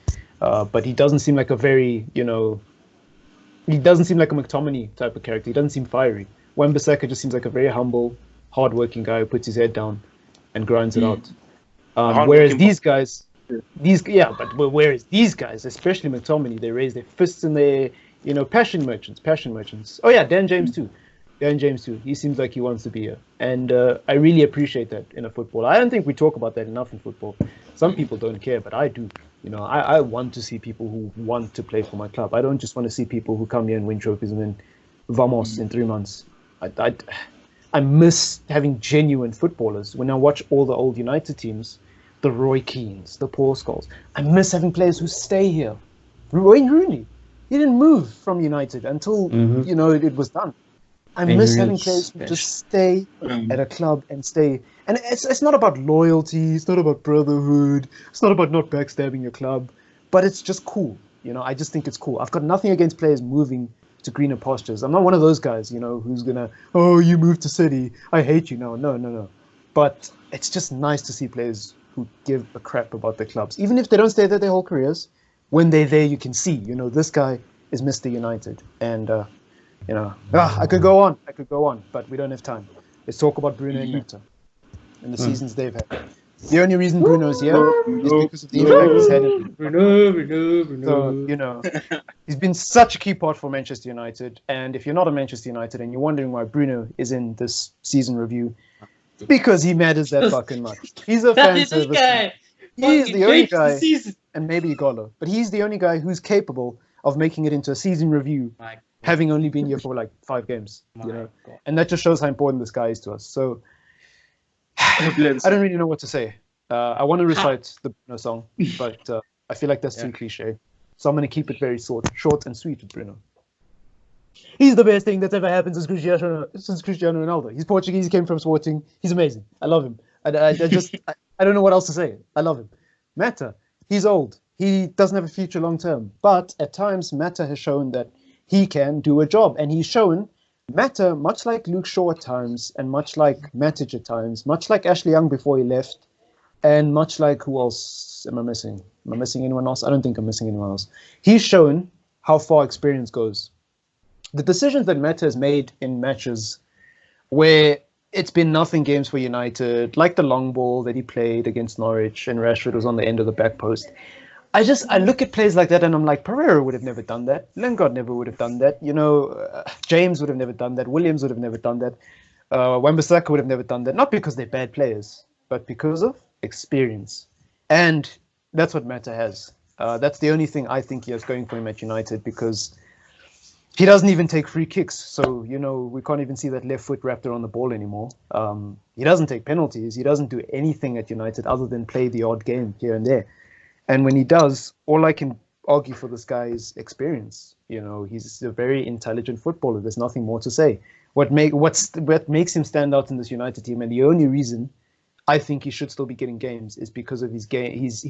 But he doesn't seem like a very, he doesn't seem like a McTominay type of character. He doesn't seem fiery. Wan-Bissaka just seems like a very humble, hard-working guy who puts his head down and grinds it out. Whereas these guys, whereas these guys, especially McTominay, they raise their fists and they, passion merchants. Oh yeah, Dan James too. He seems like he wants to be here. And I really appreciate that in a football. I don't think we talk about that enough in football. Some people don't care, but I do. I want to see people who want to play for my club. I don't just want to see people who come here and win trophies and then vamos in 3 months. I miss having genuine footballers. When I watch all the old United teams, the Roy Keanes, the Paul Scholes, I miss having players who stay here. Wayne Rooney, he didn't move from United until, it was done. I miss having players who just stay at a club and stay. And it's not about loyalty. It's not about brotherhood. It's not about not backstabbing your club. But it's just cool. I just think it's cool. I've got nothing against players moving to greener pastures. I'm not one of those guys, who's going to, oh, you moved to City. I hate you. No. But it's just nice to see players who give a crap about their clubs. Even if they don't stay there their whole careers, when they're there, you can see, this guy is Mr. United. And, I could go on, but we don't have time. Let's talk about Bruno and Mata and the seasons they've had. The only reason Bruno's here is because of the impact he's had. Bruno. So, he's been such a key part for Manchester United. And if you're not a Manchester United and you're wondering why Bruno is in this season review, because he matters that fucking much. He's a fan service guy. He's the only guy, and maybe Igolo, but he's the only guy who's capable of making it into a season review, having only been here for 5 games. And that just shows how important this guy is to us. So I don't really know what to say. I want to recite the Bruno song, but I feel like that's too cliche. So I'm going to keep it very short and sweet with Bruno. He's the best thing that's ever happened since Cristiano Ronaldo. He's Portuguese. He came from Sporting. He's amazing. I love him. I don't know what else to say. I love him. Mata, he's old. He doesn't have a future long term. But at times, Mata has shown that he can do a job. And he's shown Mata, much like Luke Shaw at times, and much like Matic at times, much like Ashley Young before he left, and much like who else am I missing? Am I missing anyone else? I don't think I'm missing anyone else. He's shown how far experience goes. The decisions that Mata has made in matches where it's been nothing games for United, like the long ball that he played against Norwich and Rashford was on the end of the back post. I look at plays like that and I'm like, Pereira would have never done that. Lingard never would have done that. James would have never done that. Williams would have never done that. Wan-Bissaka would have never done that. Not because they're bad players, but because of experience. And that's what Mata has. That's the only thing I think he has going for him at United, because he doesn't even take free kicks. So, we can't even see that left foot wrapped around the ball anymore. He doesn't take penalties. He doesn't do anything at United other than play the odd game here and there. And when he does, all I can argue for this guy is experience. He's a very intelligent footballer. There's nothing more to say. What makes him stand out in this United team, and the only reason I think he should still be getting games, is because of his game, his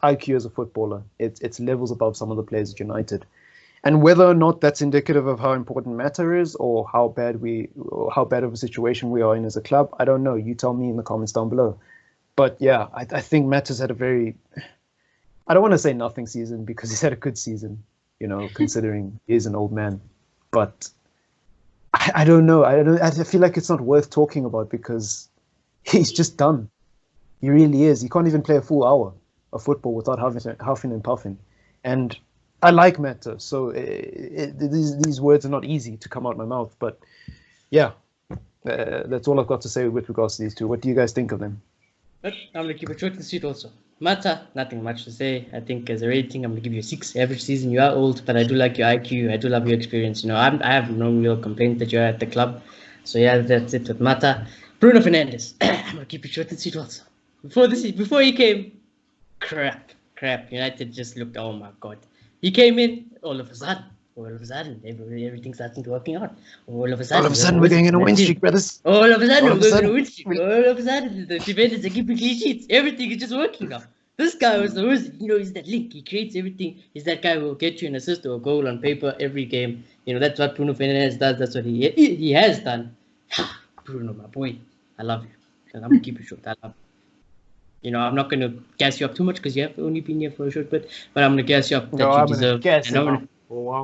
IQ as a footballer. It's levels above some of the players at United. And whether or not that's indicative of how important Mata is, or how bad of a situation we are in as a club, I don't know. You tell me in the comments down below. But yeah, I think Mata's had a very, I don't want to say nothing season, because he's had a good season, considering he is an old man. But I don't know. I feel like it's not worth talking about, because he's just done. He really is. He can't even play a full hour of football without huffing and puffing. And I like Mata, so these words are not easy to come out my mouth. But yeah, that's all I've got to say with regards to these two. What do you guys think of them? But I'm going to keep it short and sweet also. Mata, nothing much to say. I think as a rating, I'm going to give you a 6. Average season, you are old, but I do like your IQ. I do love your experience. I have no real complaint that you're at the club. So yeah, that's it with Mata. Bruno Fernandes, I'm going to keep it short and sweet also. Before he came, crap. United just looked, oh my God. He came in, all of a sudden, everything's starting to working out. All of a sudden, we're going in a win streak, brothers. All of a sudden, we're going in a win streak. All of a sudden, the defenders are keeping clean sheets. Everything is just working now. This guy was the worst. He's that link. He creates everything. He's that guy who will get you an assist or a goal on paper every game. That's what Bruno Fernandes does. That's what he has done. Bruno, my boy, I love you. And I'm going to keep it short. I love you. I'm not going to gas you up too much, because you have only been here for a short bit, but I'm going to gas you up that you deserve.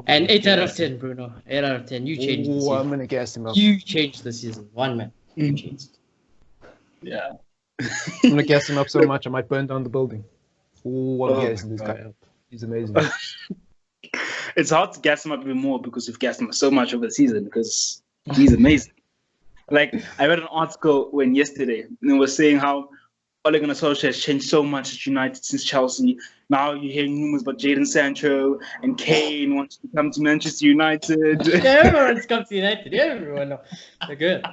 And 8 out of 10, Bruno. 8 out of 10. You changed the season. I'm going to gas him up. You changed the season. One man. You changed. Yeah. I'm going to gas him up so much I might burn down the building. I'm gassing this guy up. He's amazing. It's hard to gas him up even more, because we've gassed him up so much over the season, because he's amazing. Like, I read an article yesterday, and it was saying how Ole Gunnar Solskjaer has changed so much at United since Chelsea. Now you're hearing rumors about Jadon Sancho and Kane wants to come to Manchester United. Everyone wants to come to United. Everyone knows. They're good.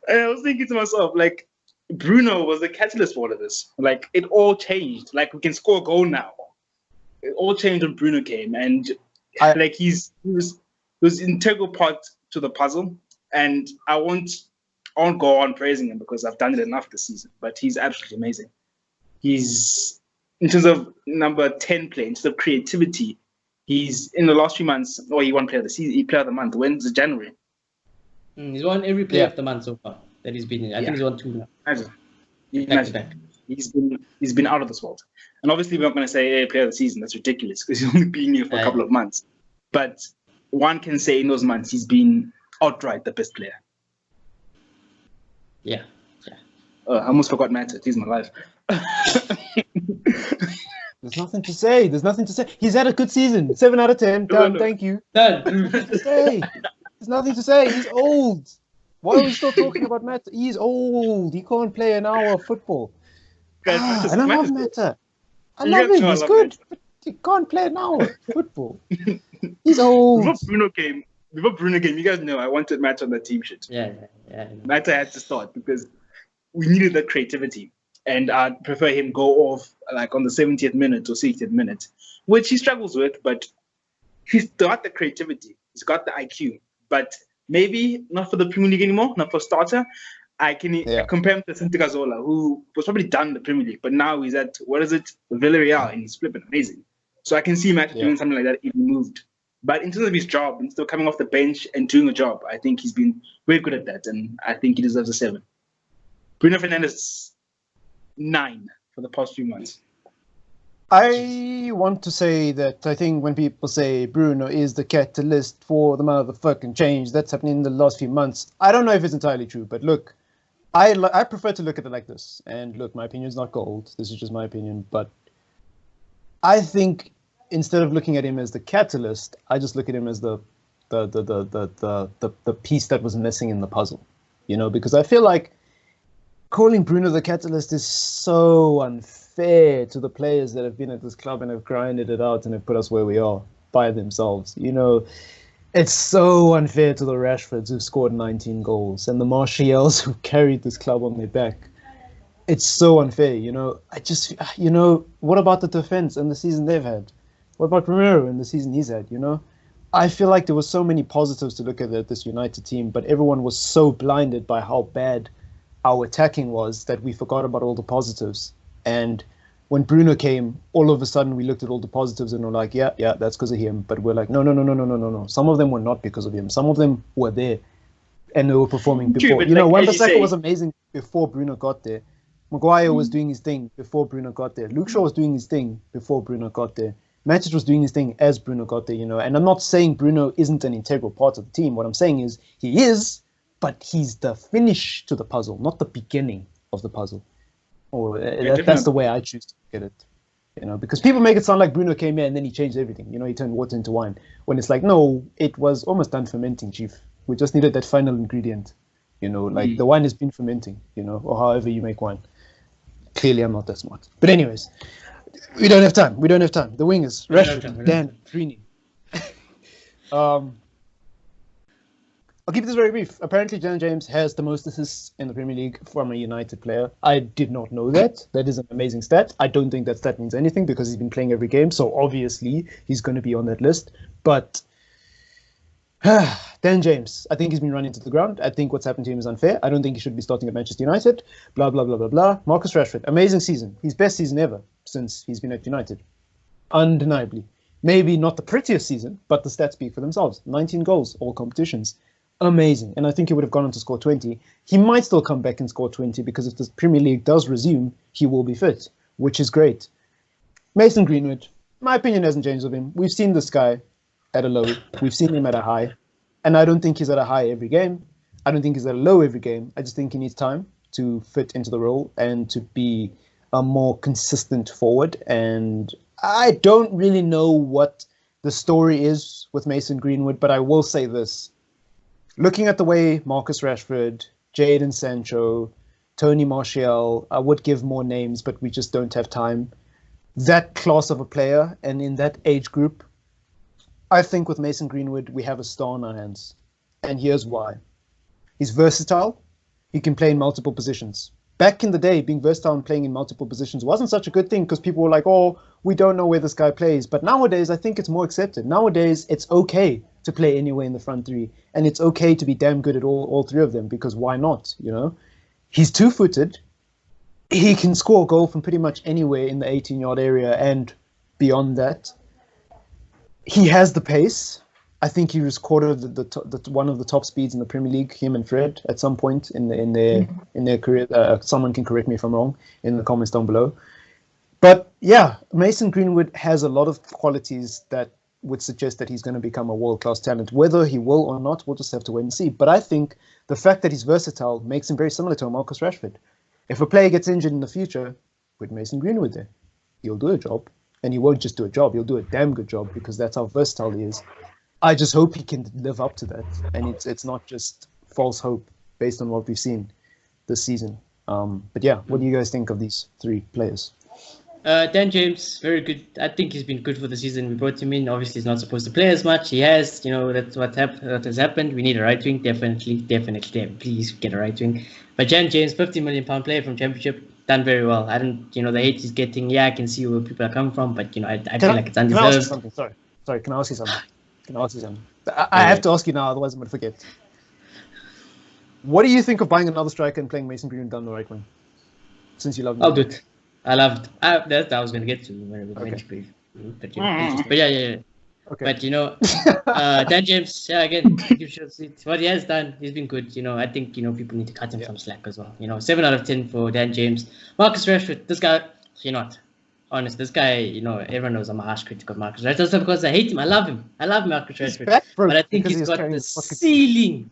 And I was thinking to myself, like, Bruno was the catalyst for all of this. Like, it all changed. Like, we can score a goal now. It all changed when Bruno came. And, he was an integral part to the puzzle. And I won't go on praising him, because I've done it enough this season. But he's absolutely amazing. He's, in terms of number 10 play, in terms of creativity, he's in the last few months, he won player of the season, player of the month. When's it, January? He's won every player of the month so far that he's been in. I think he's won 2 now. Imagine. He's been out of this world. And obviously we're not going to say player of the season. That's ridiculous, because he's only been here for a couple of months. But one can say in those months he's been outright the best player. Yeah. I almost forgot Mata. He's my life. There's nothing to say. He's had a good season. 7 out of 10. Done. Thank you. Done. There's nothing to say. He's old. Why are we still talking about Mata? He's old. He can't play an hour of football. And I love Mata. I love him. He's good. But he can't play an hour of football. He's old. Before Bruno came, you guys know I wanted Mata on the team sheet. Yeah. Mata had to start, because we needed that creativity. And I'd prefer him go off like on the 70th minute or 60th minute, which he struggles with, but he's got the creativity. He's got the IQ. But maybe not for the Premier League anymore, not for starter. I can compare him to Santiago, who was probably done in the Premier League, but now he's at, Villarreal, and he's flipping amazing. So I can see Mata doing something like that if he moved. But in terms of his job, instead of coming off the bench and doing a job, I think he's been very good at that, and I think he deserves a 7. Bruno Fernandes, 9 for the past few months. I want to say that I think when people say Bruno is the catalyst for the motherfucking change that's happening in the last few months, I don't know if it's entirely true, but look, I prefer to look at it like this. And look, my opinion is not gold. This is just my opinion, but I think instead of looking at him as the catalyst, I just look at him as the piece that was missing in the puzzle. Because I feel like calling Bruno the catalyst is so unfair to the players that have been at this club and have grinded it out and have put us where we are by themselves. It's so unfair to the Rashfords who've scored 19 goals and the Martials who carried this club on their back. It's so unfair, what about the defense and the season they've had? What about Romero and the season he's had, I feel like there were so many positives to look at this United team, but everyone was so blinded by how bad our attacking was that we forgot about all the positives. And when Bruno came, all of a sudden we looked at all the positives and we're like, yeah, that's because of him. But we're like, no. Some of them were not because of him. Some of them were there and they were performing before. Wan-Bissaka was amazing before Bruno got there. Maguire was doing his thing before Bruno got there. Luke Shaw was doing his thing before Bruno got there. Matic was doing his thing as Bruno got there, And I'm not saying Bruno isn't an integral part of the team. What I'm saying is he is, but he's the finish to the puzzle, not the beginning of the puzzle. Or that's the way I choose to look at it. Because people make it sound like Bruno came here and then he changed everything. He turned water into wine. When it's like, no, it was almost done fermenting, Chief. We just needed that final ingredient. The wine has been fermenting, or however you make wine. Clearly, I'm not that smart. But anyways, we don't have time. The wingers, Rashford, Dan, Trini. I'll keep this very brief. Apparently, Dan James has the most assists in the Premier League from a United player. I did not know that. That is an amazing stat. I don't think that stat means anything because he's been playing every game. So obviously, he's going to be on that list. But Dan James, I think he's been run into the ground. I think what's happened to him is unfair. I don't think he should be starting at Manchester United. Blah, blah, blah, blah, blah. Marcus Rashford, amazing season. His best season ever since he's been at United. Undeniably. Maybe not the prettiest season, but the stats speak for themselves. 19 goals, all competitions. Amazing. And I think he would have gone on to score 20. He might still come back and score 20 because if the Premier League does resume, he will be fit, which is great. Mason Greenwood, my opinion hasn't changed of him. We've seen this guy at a low. We've seen him at a high. And I don't think he's at a high every game. I don't think he's at a low every game. I just think he needs time to fit into the role and to be a more consistent forward. And I don't really know what the story is with Mason Greenwood, but I will say this. Looking at the way Marcus Rashford, Jadon Sancho, Tony Martial, I would give more names, but we just don't have time. That class of a player and in that age group, I think with Mason Greenwood, we have a star on our hands. And here's why. He's versatile. He can play in multiple positions. Back in the day, being versatile and playing in multiple positions wasn't such a good thing because people were like, oh, we don't know where this guy plays. But nowadays, I think it's more accepted. Nowadays, it's okay to play anywhere in the front three. And it's okay to be damn good at all three of them because why not, He's two-footed. He can score a goal from pretty much anywhere in the 18-yard area and beyond that. He has the pace. I think he recorded the one of the top speeds in the Premier League, him and Fred, at some point in their career. Someone can correct me if I'm wrong in the comments down below. But yeah, Mason Greenwood has a lot of qualities that would suggest that he's going to become a world-class talent. Whether he will or not, we'll just have to wait and see. But I think the fact that he's versatile makes him very similar to a Marcus Rashford. If a player gets injured in the future, with Mason Greenwood there, he'll do a job. And he won't just do a job, he'll do a damn good job because that's how versatile he is. I just hope he can live up to that. And it's not just false hope based on what we've seen this season. But yeah, what do you guys think of these three players? Dan James, very good. I think he's been good for the season. We brought him in. Obviously, he's not supposed to play as much. He has, that's what has happened. We need a right wing, definitely. Please get a right wing. But Dan James, £50 million player from Championship, done very well. I don't, the hate he's getting. Yeah, I can see where people are coming from, but I feel like it's undeserved. Can I ask you something? Sorry. Can I ask you something? I have to ask you now, otherwise I'm going to forget. What do you think of buying another striker and playing Mason Greenwood down the right wing? Since you love him. I'll do it. I loved that. I was going to get to bench brief. But yeah. Okay. But Dan James, again, what he has done, he's been good. I think people need to cut him some slack as well. 7 out of 10 for Dan James. Marcus Rashford, this guy, honest, this guy, everyone knows I'm a harsh critic of Marcus Rashford. That's not because I hate him. I love him. I love Marcus Rashford. But I think he's got the ceiling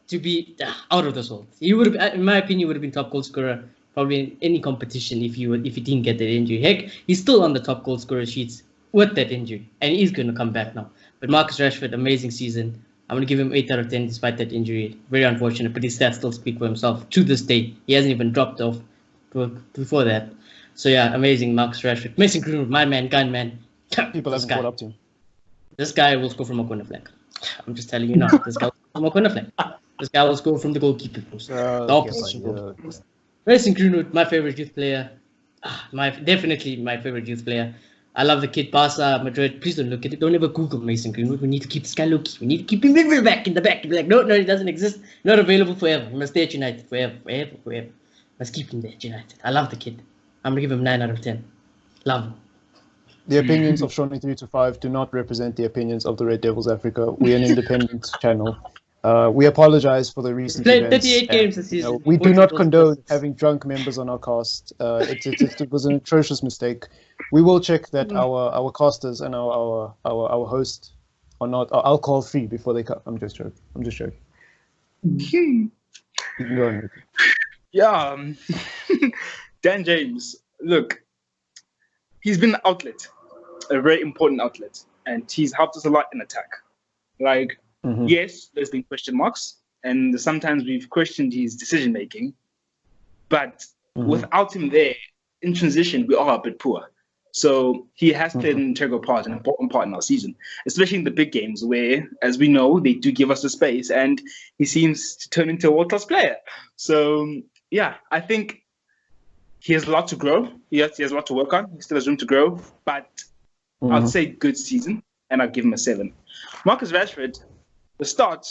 to be out of this world. He would have, in my opinion, would have been top goal scorer probably in any competition if he didn't get that injury. Heck, he's still on the top goal scorer sheets with that injury, and he's going to come back now. But Marcus Rashford, amazing season. I'm going to give him 8 out of 10 despite that injury. Very unfortunate, but his stats still speak for himself to this day. He hasn't even dropped off before that. So yeah, amazing Marcus Rashford. Mason Greenwood, my man, gunman. People haven't caught up to him. This guy will score from a corner flag. I'm just telling you now. This guy will score from a corner flag. This guy will score from the goalkeeper post. The opposition goalkeeper post. Mason Greenwood, my favorite youth player. Definitely my favorite youth player. I love the kid. Barca, Madrid. Please don't look at it. Don't ever Google Mason Greenwood. We need to keep this guy low key. We need to keep him back in the back. Be like, no, he doesn't exist. Not available forever. He must stay at United forever. Must keep him there at United. I love the kid. I'm going to give him 9 out of 10. Love him. The opinions of Shawnee 3 to 5 do not represent the opinions of the Red Devils Africa. We're an independent channel. We apologize for the recent Played events. 38 games this season. We do not condone having drunk members on our cast. It was an atrocious mistake. We will check that our casters and our host are not alcohol free before they come. I'm just joking. You can go on. Yeah, Dan James. Look, he's been an outlet, a very important outlet, and he's helped us a lot in attack. Like, yes, there's been question marks, and sometimes we've questioned his decision making, but without him there in transition, we are a bit poor. So he has played an integral part, an important part in our season, especially in the big games where, as we know, they do give us the space, and he seems to turn into a world-class player. So yeah, I think he has a lot to grow. He has a lot to work on. He still has room to grow, but I'd say good season, and I'd give him a 7. Marcus Rashford, the start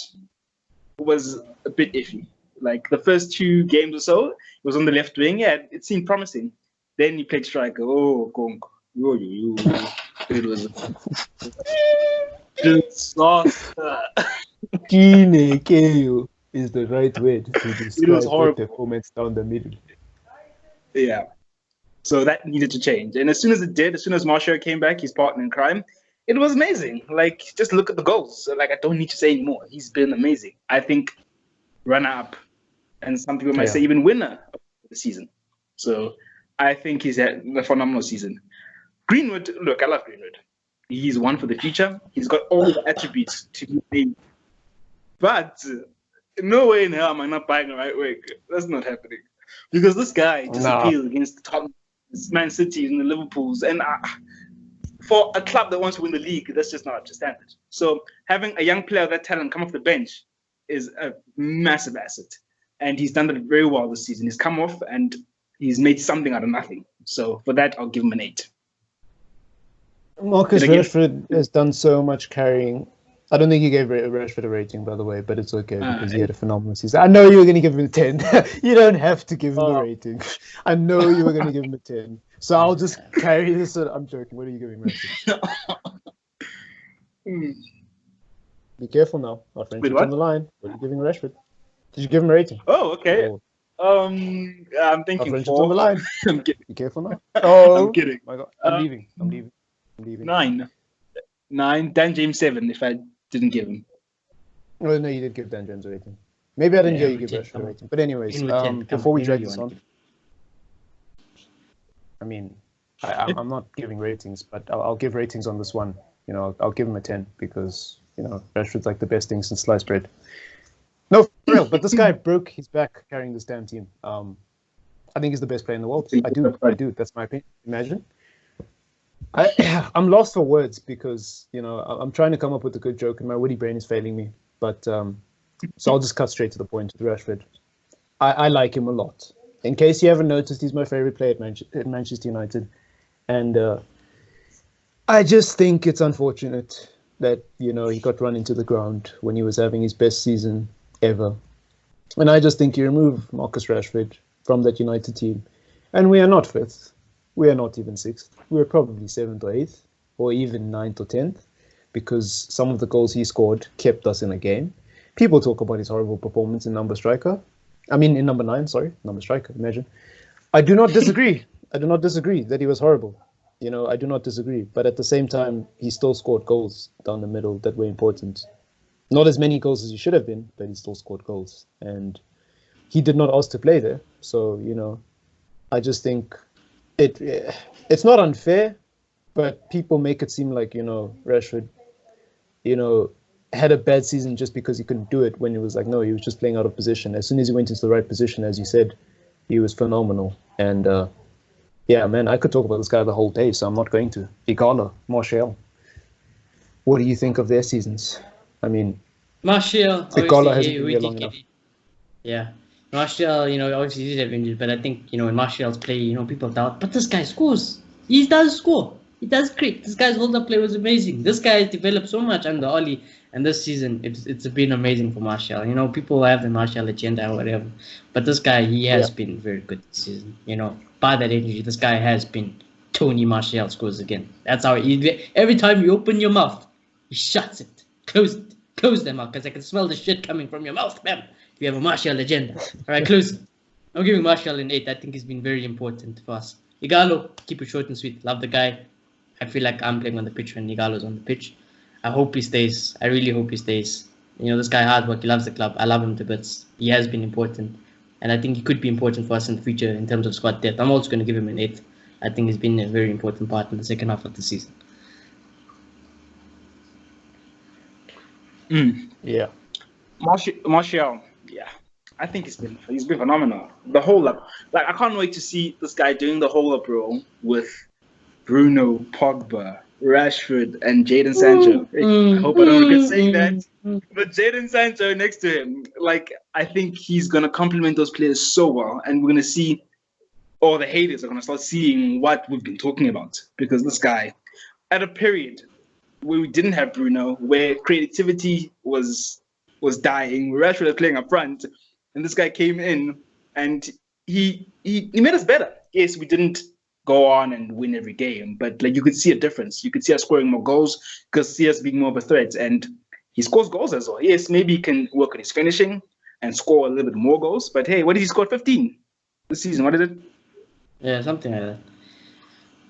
was a bit iffy. Like the first 2 games or so, he was on the left wing. Yeah, it seemed promising. Then he played striker. Oh, Gong. It was disaster. Kinekeo is the right word to describe the performance down the middle. Yeah. So that needed to change. And as soon as it did, as soon as Martial came back, his partner in crime, it was amazing. Like, just look at the goals. So, like, I don't need to say anymore. He's been amazing. I think runner-up, and some people might say even winner of the season. So I think he's had a phenomenal season. Greenwood, look, I love Greenwood. He's one for the future. He's got all the attributes to be. But no way in hell am I not buying the right wing. That's not happening. Because this guy disappears against the top Man City and the Liverpools. And for a club that wants to win the league, that's just not up to standard. So having a young player of that talent come off the bench is a massive asset. And he's done that very well this season. He's come off and he's made something out of nothing. So for that, I'll give him an 8. Marcus Rashford has done so much carrying. I don't think you gave Rashford a rating, by the way, but it's okay because he had a phenomenal season. I know you were going to give him a 10. You don't have to give him a rating. I know you were going to give him a 10. So I'll just carry this. I'm joking. What are you giving Rashford? Be careful now. Our friendship's on the line. What are you giving Rashford? Did you give him a rating? Oh, okay. I'm thinking 4. On the line. I'm kidding. Be careful now. Oh, I'm kidding. My God. I'm leaving. 9. Dan James 7 if I didn't give him. Oh, no, you did give Dan James a rating. Maybe I didn't hear you give Rashford a rating. But anyways, before we drag this on, I mean, I'm not giving ratings, but I'll give ratings on this one. You know, I'll give him a 10 because, you know, Rashford's like the best thing since sliced bread. No, for real. But this guy broke his back carrying this damn team. I think he's the best player in the world. I do. That's my opinion. Imagine. I'm lost for words because, you know, I'm trying to come up with a good joke and my witty brain is failing me. But so I'll just cut straight to the point with Rashford. I like him a lot. In case you haven't noticed, he's my favorite player at Manchester United. And I just think it's unfortunate that, you know, he got run into the ground when he was having his best season ever. And I just think you remove Marcus Rashford from that United team. And we are not 5th. We are not even 6th. We're probably 7th or 8th, or even 9th or 10th, because some of the goals he scored kept us in a game. People talk about his horrible performance in number number 9, sorry. Number striker, imagine. I do not disagree. I do not disagree that he was horrible. You know, I do not disagree. But at the same time, he still scored goals down the middle that were important. Not as many goals as he should have been, but he still scored goals. And he did not ask to play there. So, you know, I just think it's not unfair, but people make it seem like, Rashford, had a bad season just because he couldn't do it, when it was like, no, he was just playing out of position. As soon as he went into the right position, as you said, he was phenomenal. And yeah, man, I could talk about this guy the whole day, so I'm not going to. Igalo, Martial. What do you think of their seasons? I mean, Martial, Igalo hasn't obviously, been we here did long get enough. it. Yeah. Martial, obviously he did have injured, but I think, when Martial's play, people doubt, but this guy scores. He does score. He does great. This guy's hold-up play was amazing. This guy has developed so much under Oli, and this season, it's been amazing for Martial. People have the Martial agenda or whatever, but this guy, he has been very good this season. By that energy, this guy has been Tony Martial scores again. That's how every time you open your mouth, he shuts it. Close them out, because I can smell the shit coming from your mouth, man. If you have a Martial agenda. All right, close it. I'm giving Martial an 8. I think he's been very important for us. Igalo, keep it short and sweet. Love the guy. I feel like I'm playing on the pitch when Igalo's on the pitch. I hope he stays. I really hope he stays. This guy hard work. He loves the club. I love him to bits. He has been important. And I think he could be important for us in the future in terms of squad depth. I'm also going to give him an 8. I think he's been a very important part in the second half of the season. Yeah. Martial, yeah, I think he's been phenomenal. The whole up, like, I can't wait to see this guy doing the whole up role with Bruno, Pogba, Rashford, and Jadon Sancho. I hope I don't regret saying that, but Jadon Sancho next to him, like, I think he's gonna complement those players so well, and we're gonna see, all the haters are gonna start seeing what we've been talking about, because this guy, at a period where we didn't have Bruno, where creativity was dying, where Rashford was playing up front, and this guy came in and he made us better. Yes, we didn't go on and win every game, but like, you could see a difference. You could see us scoring more goals, you could see us being more of a threat, and he scores goals as well. Yes, maybe he can work on his finishing and score a little bit more goals, but hey, what did he score? 15 this season? What is it? Yeah, something like that.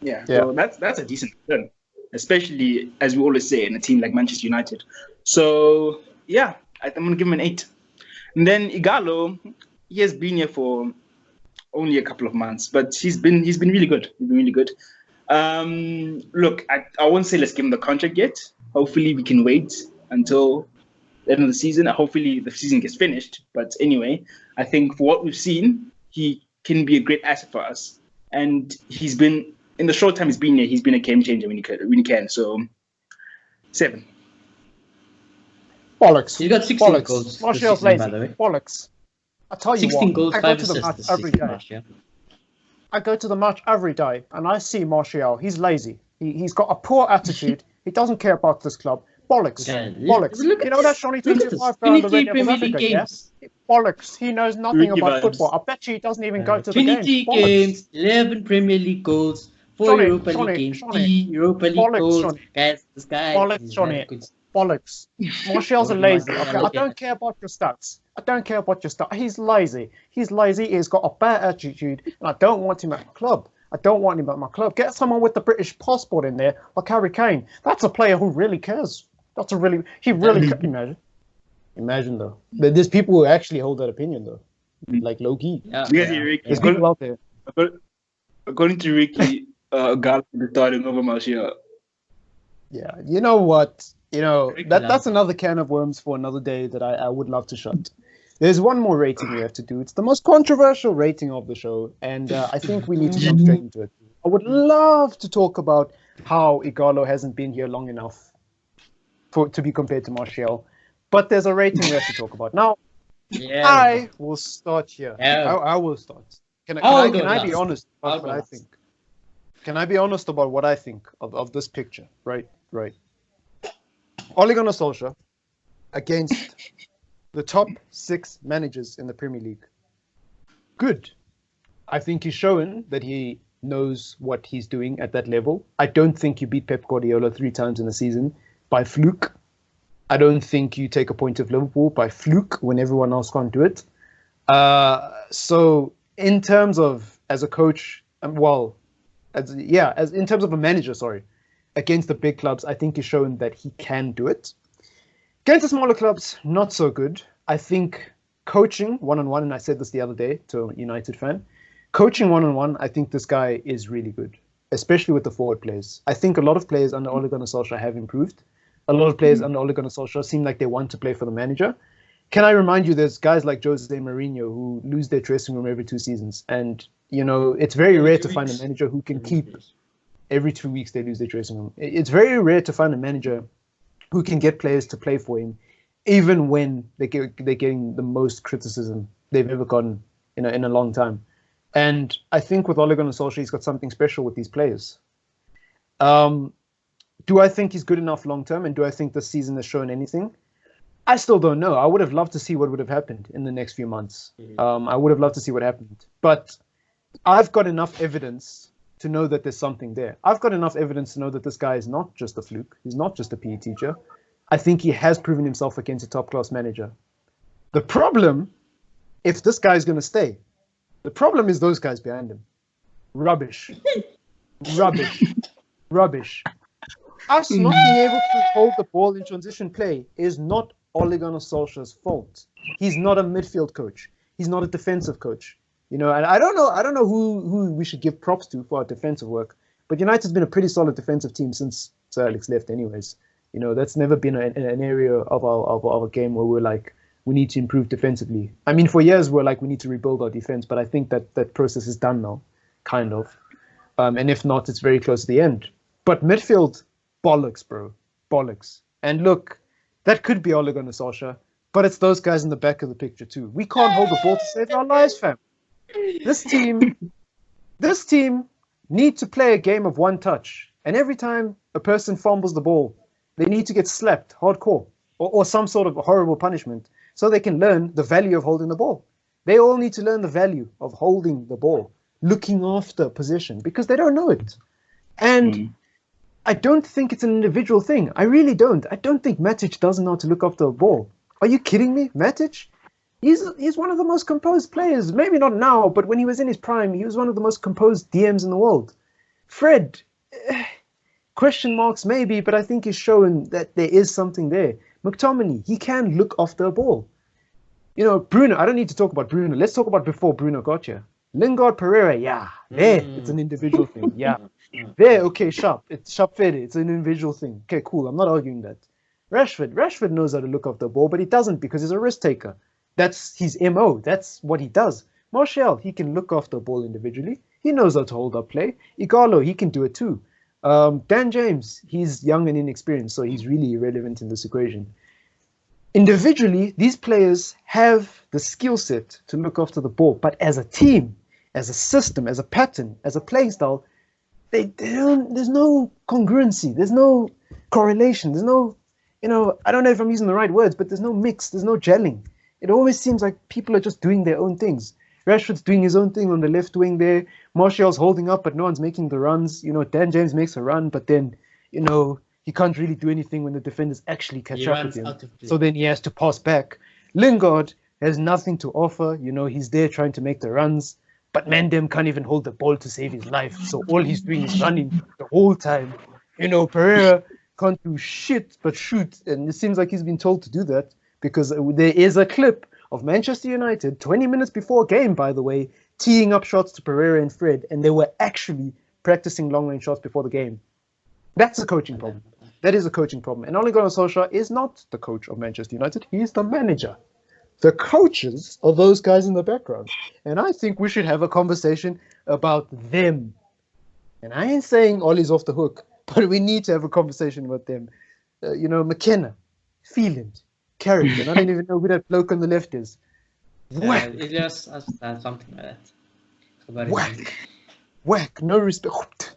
Yeah. So that's a decent return, especially, as we always say, in a team like Manchester United. So yeah, I'm gonna give him an 8. And then Igalo, he has been here for only a couple of months, but he's been really good. He's been really good. Look, I won't say let's give him the contract yet. Hopefully we can wait until the end of the season. Hopefully the season gets finished. But anyway, I think for what we've seen, he can be a great asset for us. And he's been, in the short time he's been here, he's been a game changer when he can. So 7. Bollocks. He's got 16 goals. Martial's lazy. By the way. Bollocks. I tell you 16 what, goals, I go 5 to the match assists every day. Martial. I go to the match every day, and I see Martial. He's lazy. He's got a poor attitude. He doesn't care about this club. Bollocks. Yeah, Bollocks. Look You know that Shawnee look at 25 this. guy on the 23 Red Devils Premier League Africa, games. yeah? Bollocks. He knows nothing Ricky about vibes. football. I bet you he doesn't even go to the 23 games. Bollocks. games, 11 Premier League goals, 4 Shawnee, Europa Shawnee, League games, Shawnee. 3 Europa League Bollocks, goals. Shawnee. Guys, this guy Bollocks, is Shawnee. very good. Bollocks. Martial's a What do you lazy. want? Okay, I don't care about your stats. I don't care about your stats. He's lazy. He's lazy. He's got a bad attitude, and I don't want him at the club. I don't want him at my club. Get someone with the British passport in there, like Harry Kane. That's a player who really cares. He really imagine though. There's people who actually hold that opinion though, like low key. Yeah, Ricky. There's people out there. According to Ricky, Galo is starting over Martial. Yeah, you know what? Ricky That's another can of worms for another day that I would love to shut. There's one more rating we have to do. It's the most controversial rating of the show, and I think we need to jump straight into it. I would love to talk about how Igalo hasn't been here long enough to be compared to Martial, but there's a rating we have to talk about. Now, I will start here. Yeah. I will start. Can I be honest about what I think? Can I be honest about what I think of this picture? Right. Ole Gunnar Solskjaer against the top 6 managers in the Premier League. Good. I think he's shown that he knows what he's doing at that level. I don't think you beat Pep Guardiola 3 times in a season by fluke. I don't think you take a point of Liverpool by fluke when everyone else can't do it. So in terms of as a coach, in terms of a manager, against the big clubs, I think he's shown that he can do it. Against the smaller clubs, not so good. I think coaching one-on-one, and I said this the other day to a United fan, Coaching one-on-one, I think this guy is really good, especially with the forward players. I think a lot of players under Ole Gunnar Solskjaer have improved. A lot of players under Ole Gunnar Solskjaer seem like they want to play for the manager. Can I remind you, there's guys like Jose Mourinho who lose their dressing room every 2 seasons. And, it's very rare to find a manager who can keep every 2 weeks they lose their dressing room. It's very rare to find a manager who can get players to play for him, even when they're getting the most criticism they've ever gotten in a long time. And I think with Ole Gunnar Solskjaer, he's got something special with these players. Do I think he's good enough long term? And do I think this season has shown anything? I still don't know. I would have loved to see what would have happened in the next few months. I would have loved to see what happened. But I've got enough evidence to know that there's something there. I've got enough evidence to know that this guy is not just a fluke. He's not just a PE teacher. I think he has proven himself against a top-class manager. The problem, if this guy is going to stay, the problem is those guys behind him. Rubbish. Rubbish. Us not being able to hold the ball in transition play is not Ole Gunnar Solskjaer's fault. He's not a midfield coach. He's not a defensive coach. And I don't know who we should give props to for our defensive work. But United's been a pretty solid defensive team since Sir Alex left anyways. That's never been an area of our game where we're like, we need to improve defensively. I mean, for years we're like, we need to rebuild our defense, but I think that process is done now, kind of. And if not, it's very close to the end. But midfield, bollocks, bro. Bollocks. And look, that could be Ole Gunnar Solskjaer, but it's those guys in the back of the picture too. We can't hold the ball to save our lives, fam. This team need to play a game of one touch. And every time a person fumbles the ball, they need to get slapped hardcore or some sort of horrible punishment so they can learn the value of holding the ball. They all need to learn the value of holding the ball, looking after possession, because they don't know it. And I don't think it's an individual thing. I really don't. I don't think Matic doesn't know how to look after a ball. Are you kidding me? Matic? He's one of the most composed players. Maybe not now, but when he was in his prime, he was one of the most composed DMs in the world. Fred, question marks maybe, but I think he's shown that there is something there. McTominay, he can look after a ball. Bruno, I don't need to talk about Bruno. Let's talk about before Bruno got here. Lingard, Pereira, it's an individual thing. There, okay, sharp. It's sharp-fed. It's an individual thing. Okay, cool. I'm not arguing that. Rashford knows how to look after the ball, but he doesn't because he's a risk taker. That's his MO. That's what he does. Martial, he can look after the ball individually. He knows how to hold up play. Igalo, he can do it too. Dan James, he's young and inexperienced, so he's really irrelevant in this equation. Individually, these players have the skill set to look after the ball, but as a team, as a system, as a pattern, as a playing style, there's no congruency, there's no correlation, there's no, I don't know if I'm using the right words, but there's no mix, there's no gelling. It always seems like people are just doing their own things. Rashford's doing his own thing on the left wing there. Martial's holding up, but no one's making the runs. Dan James makes a run, but then, he can't really do anything when the defenders actually catch up with him. So then he has to pass back. Lingard has nothing to offer. He's there trying to make the runs, but Mandem can't even hold the ball to save his life. So all he's doing is running the whole time. Pereira can't do shit but shoot. And it seems like he's been told to do that because there is a clip of Manchester United, 20 minutes before game, by the way, teeing up shots to Pereira and Fred, and they were actually practicing long-range shots before the game. That's a coaching problem. That is a coaching problem. And Ole Gunnar Solskjaer is not the coach of Manchester United. He is the manager. The coaches are those guys in the background. And I think we should have a conversation about them. And I ain't saying Ole's off the hook, but we need to have a conversation about them. McKenna, Phelan, Carrick, and I don't even know who that bloke on the left is. Whack. It's just something like that. Whack. No respect.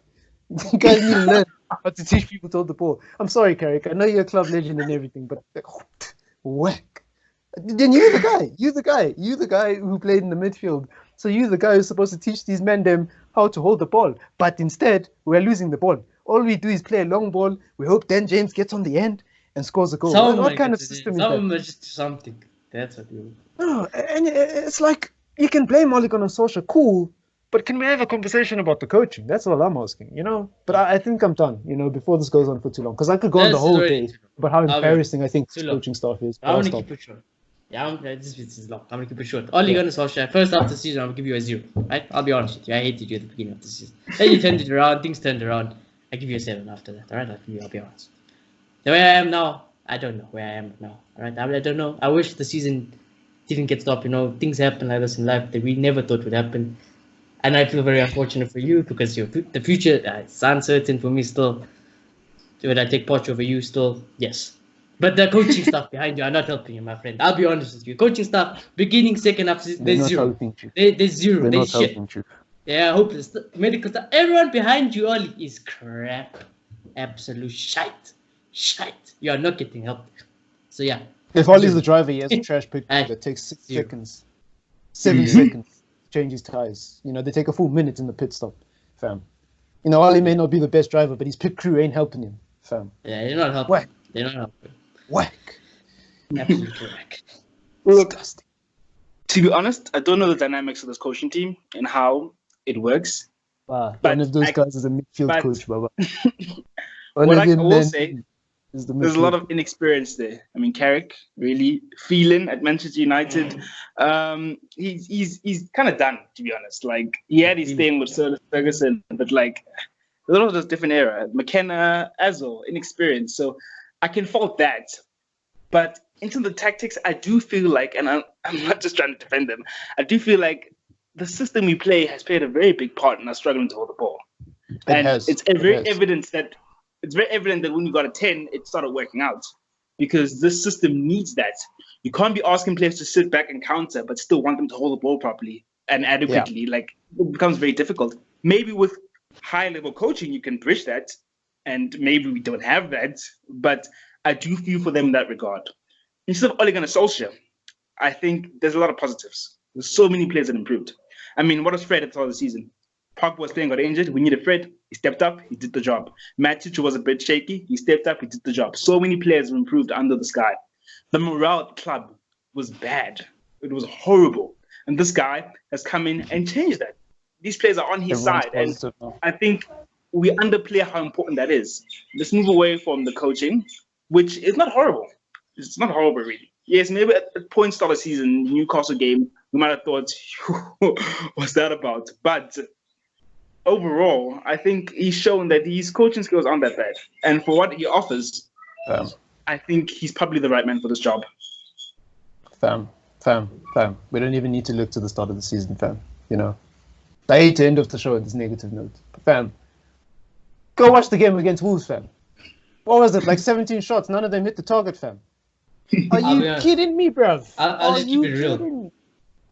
You guys need to learn how to teach people to hold the ball. I'm sorry, Carrick. I know you're a club legend and everything, but whack. Then you're the guy who played in the midfield. So you're the guy who's supposed to teach these men them how to hold the ball. But instead, we're losing the ball. All we do is play a long ball. We hope Dan James gets on the end and scores a goal. What kind of system is that? Some just do something. That's what you. No, and it's like you can blame Ole Gunnar Solskjaer, cool, but can we have a conversation about the coaching? That's all I'm asking, But I think I'm done, before this goes on for too long, because I could go on the whole day about how embarrassing I think this coaching staff is. I want to keep it short. Yeah, this is long. I'm gonna keep it short. Ole Gunnar Solskjaer, first half of the season, I'm gonna give you a 0. Right? I'll be honest with you. I hated you at the beginning of the season. Then you turned it around. Things turned around. I give you a 7 after that. All right? I'll be honest. The way I am now, I don't know where I am now. All right? I don't know. I wish the season didn't get stopped. Things happen like this in life that we never thought would happen. And I feel very unfortunate for you because the future it's uncertain for me still. Would I take Poch over you still? Yes. But the coaching staff behind you are not helping you, my friend. I'll be honest with you. Coaching staff, beginning, second half, they're zero. They're zero. They're shit. Yeah, hopeless. The medical staff, everyone behind you, Oli, is crap. Absolute shite. Shite. You are not getting help. So, yeah. If Oli's the driver, he has a trash picture that takes 6 seconds, 7 seconds to change his tires. They take a full minute in the pit stop, fam. Oli may not be the best driver, but his pit crew ain't helping him, fam. Yeah, they're not helping. Whack. They're not helping. Whack. Absolutely whack. Look, to be honest, I don't know the dynamics of this coaching team and how it works. But one of those guys is a midfield coach, Baba. What I will say is there's a lot of inexperience there. I mean, Carrick really feeling at Manchester United. He's kind of done, to be honest. Like, he had his thing with Sir Ferguson, but like a lot of those different era. McKenna, Azul, inexperienced. So I can fault that. But in terms of tactics, I do feel like, and I'm not just trying to defend them, I do feel like the system we play has played a very big part in us struggling to hold the ball. It's very evident that when we got a 10, it started working out. Because this system needs that. You can't be asking players to sit back and counter, but still want them to hold the ball properly and adequately. Yeah. Like, it becomes very difficult. Maybe with high-level coaching, you can bridge that. And maybe we don't have that. But I do feel for them in that regard. Instead of Ole Gunnar Solskjaer, I think there's a lot of positives. There's so many players that improved. I mean, what was Fred at the start of the season? Pogba was playing, got injured. We needed Fred. He stepped up. He did the job. Matic was a bit shaky. He stepped up. He did the job. So many players have improved under the sky. The morale at the club was bad. It was horrible. And this guy has come in and changed that. These players are on his side. And I think we underplay how important that is. Let's move away from the coaching, which is not horrible. It's not horrible, really. Yes, maybe at points start of the season, Newcastle game, we might have thought, what's that about? But overall, I think he's shown that his coaching skills aren't that bad. And for what he offers, I think he's probably the right man for this job. Fam. We don't even need to look to the start of the season, fam. I hate to end off the show on this negative note. But fam, go watch the game against Wolves, fam. What was it, like 17 shots? None of them hit the target, fam. Are you kidding me, bruv? I'll just keep it real.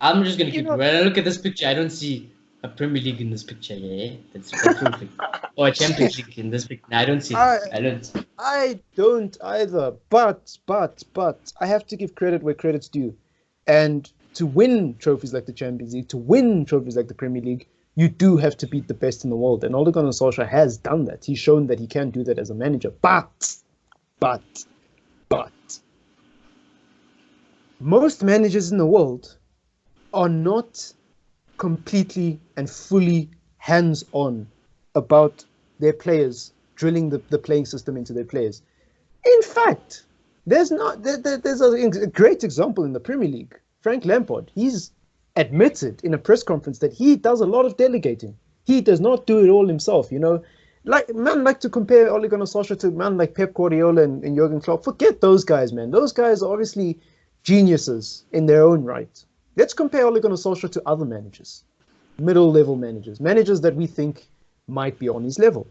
I'm just going to keep it. When I look at this picture, I don't see a Premier League in this picture. Yeah, that's perfect. Or a Champions League in this picture. I don't see it. I don't either. But I have to give credit where credit's due. And to win trophies like the Champions League, to win trophies like the Premier League, you do have to beat the best in the world. And Ole Gunnar Solskjaer has done that. He's shown that he can do that as a manager. But most managers in the world are not completely and fully hands-on about their players, drilling the playing system into their players. In fact, there's a great example in the Premier League. Frank Lampard, he's admitted in a press conference that he does a lot of delegating. He does not do it all himself, like to compare Ole Gunnar Solskjaer to man like Pep Guardiola and Jurgen Klopp. Forget those guys, man. Those guys are obviously geniuses in their own right. Let's compare Ole Gunnar Solskjaer to other managers, middle-level managers that we think might be on his level.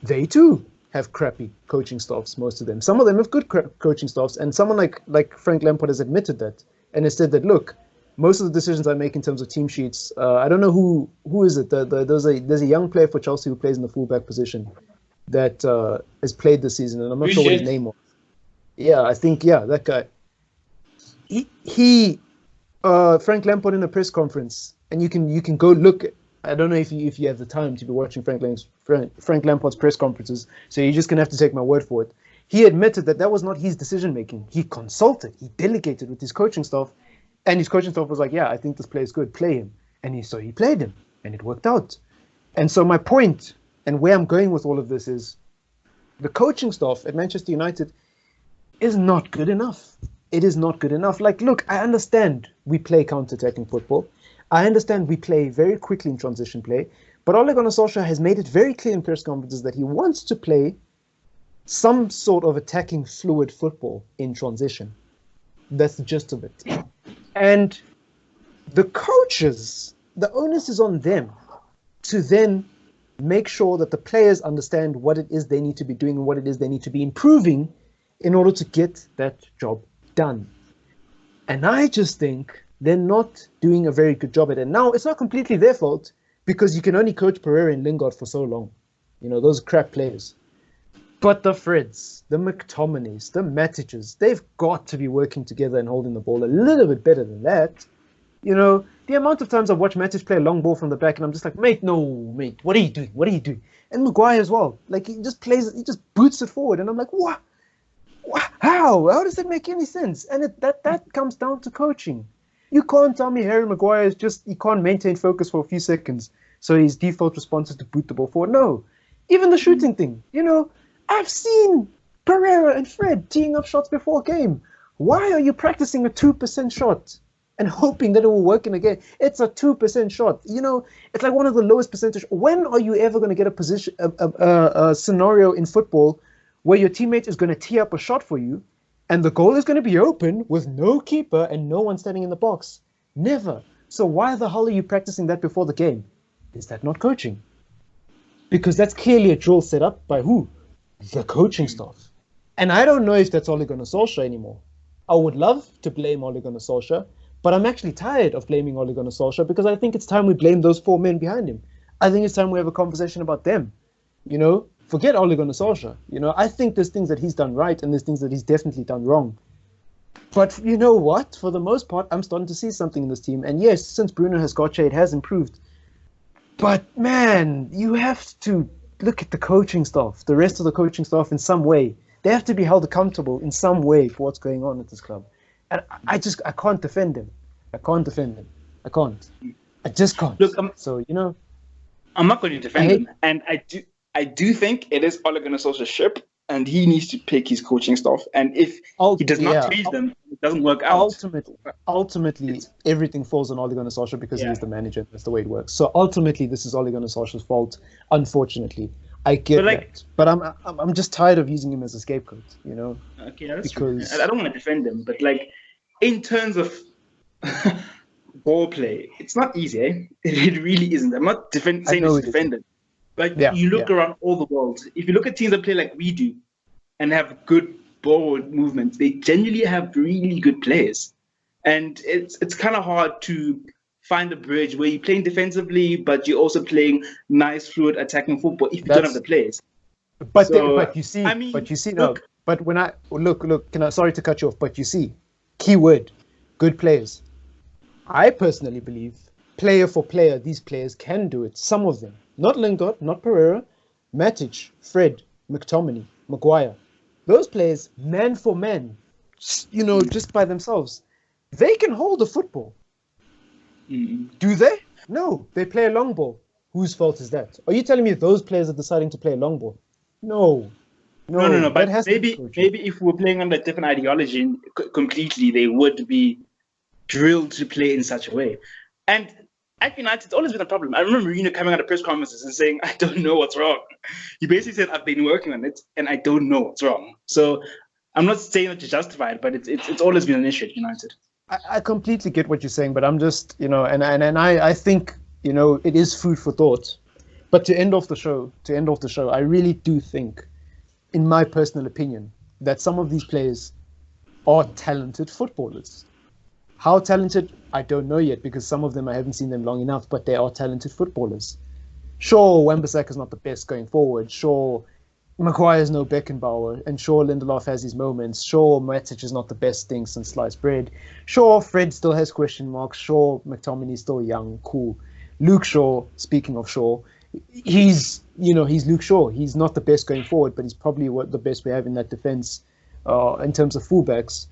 They too have crappy coaching staffs, most of them. Some of them have good coaching staffs, and someone like Frank Lampard has admitted that and has said that, look, most of the decisions I make in terms of team sheets, I don't know who is it. There's a young player for Chelsea who plays in the fullback position that has played this season, and I'm not sure what his name was. Yeah, I think that guy. He Frank Lampard in a press conference, and you can go look. I don't know if you have the time to be watching Frank Lampard's press conferences, so you're just gonna have to take my word for it. He admitted that was not his decision making. He consulted, he delegated with his coaching staff, and his coaching staff was like, "Yeah, I think this player is good. Play him." And he played him, and it worked out. And so my point, and where I'm going with all of this, is the coaching staff at Manchester United is not good enough. it is not good enough. Like, look, I understand we play counter-attacking football. I understand we play very quickly in transition play. But Ole Gunnar Solskjaer has made it very clear in press conferences that he wants to play some sort of attacking fluid football in transition. That's the gist of it. And the coaches, the onus is on them to then make sure that the players understand what it is they need to be doing and what it is they need to be improving in order to get that job done. And I just think they're not doing a very good job at it. Now, it's not completely their fault because you can only coach Pereira and Lingard for so long. You know, those are crap players. But the Freds, the McTominays, the Matiches, they've got to be working together and holding the ball a little bit better than that. You know, the amount of times I've watched Matic play a long ball from the back and I'm just like, mate, what are you doing? What are you doing? And Maguire as well. Like, he just boots it forward. And I'm like, what? How? How does that make any sense? And that comes down to coaching. You can't tell me Harry Maguire he can't maintain focus for a few seconds. So his default response is to boot the ball forward. No. Even the shooting thing, you know, I've seen Pereira and Fred teeing up shots before a game. Why are you practicing a 2% shot and hoping that it will work in a game? It's a 2% shot. You know, it's like one of the lowest percentage. When are you ever going to get a scenario in football where your teammate is going to tee up a shot for you and the goal is going to be open with no keeper and no one standing in the box? Never. So why the hell are you practicing that before the game? Is that not coaching? Because that's clearly a drill set up by who? The coaching staff. And I don't know if that's Ole Gunnar Solskjaer anymore. I would love to blame Ole Gunnar Solskjaer, but I'm actually tired of blaming Ole Gunnar Solskjaer because I think it's time we blame those 4 men behind him. I think it's time we have a conversation about them. You know, forget Ole Gunnar Solskjaer. You know, I think there's things that he's done right and there's things that he's definitely done wrong. But you know what? For the most part, I'm starting to see something in this team. And yes, since Bruno has got it has improved. But man, you have to look at the coaching staff, the rest of the coaching staff in some way. They have to be held accountable in some way for what's going on at this club. And I can't defend him. I can't. I just can't. Look, so, you know. I'm not going to defend him. And I do think it is Ole Gunnar Solskjaer's ship, and he needs to pick his coaching staff. And if he does not please them, it doesn't work out. Ultimately, everything falls on Ole Gunnar Solskjaer because he is the manager. That's the way it works. So ultimately, this is Ole Gunnar Solskjaer's fault. Unfortunately, I get that, but I'm just tired of using him as a scapegoat. You know. Okay, that's true. I don't want to defend him, but like in terms of ball play, it's not easy. Eh? It really isn't. I'm not saying it's defended. Like you look around all the world. If you look at teams that play like we do and have good ball movements, they generally have really good players. And it's kind of hard to find a bridge where you're playing defensively, but you're also playing nice, fluid, attacking football if you don't have the players. But you see, but when I look, sorry to cut you off, but you see, keyword, good players. I personally believe, player for player, these players can do it. Some of them. Not Lingard, not Pereira, Matic, Fred, McTominay, Maguire. Those players, man for man, you know, just by themselves, they can hold a football. Do they? No, they play a long ball. Whose fault is that? Are you telling me those players are deciding to play a long ball? No. But maybe if we're playing under a different ideology completely, they would be drilled to play in such a way. And at United, it's always been a problem. I remember Mourinho coming out of press conferences and saying, I don't know what's wrong. He basically said, I've been working on it and I don't know what's wrong. So I'm not saying that to justify it, but it's always been an issue at United. I completely get what you're saying, but I'm just, you know, and I think, you know, it is food for thought. But to end off the show, I really do think, in my personal opinion, that some of these players are talented footballers. How talented, I don't know yet, because some of them I haven't seen them long enough, but they are talented footballers. Sure, Wan-Bissaka's not the best going forward. Sure, Maguire's no Beckenbauer, and sure, Lindelof has his moments. Sure, Matic is not the best thing since sliced bread. Sure, Fred still has question marks. Sure, McTominay's still young, cool. Luke Shaw, speaking of Shaw, he's Luke Shaw. He's not the best going forward, but he's probably the best we have in that defense in terms of fullbacks.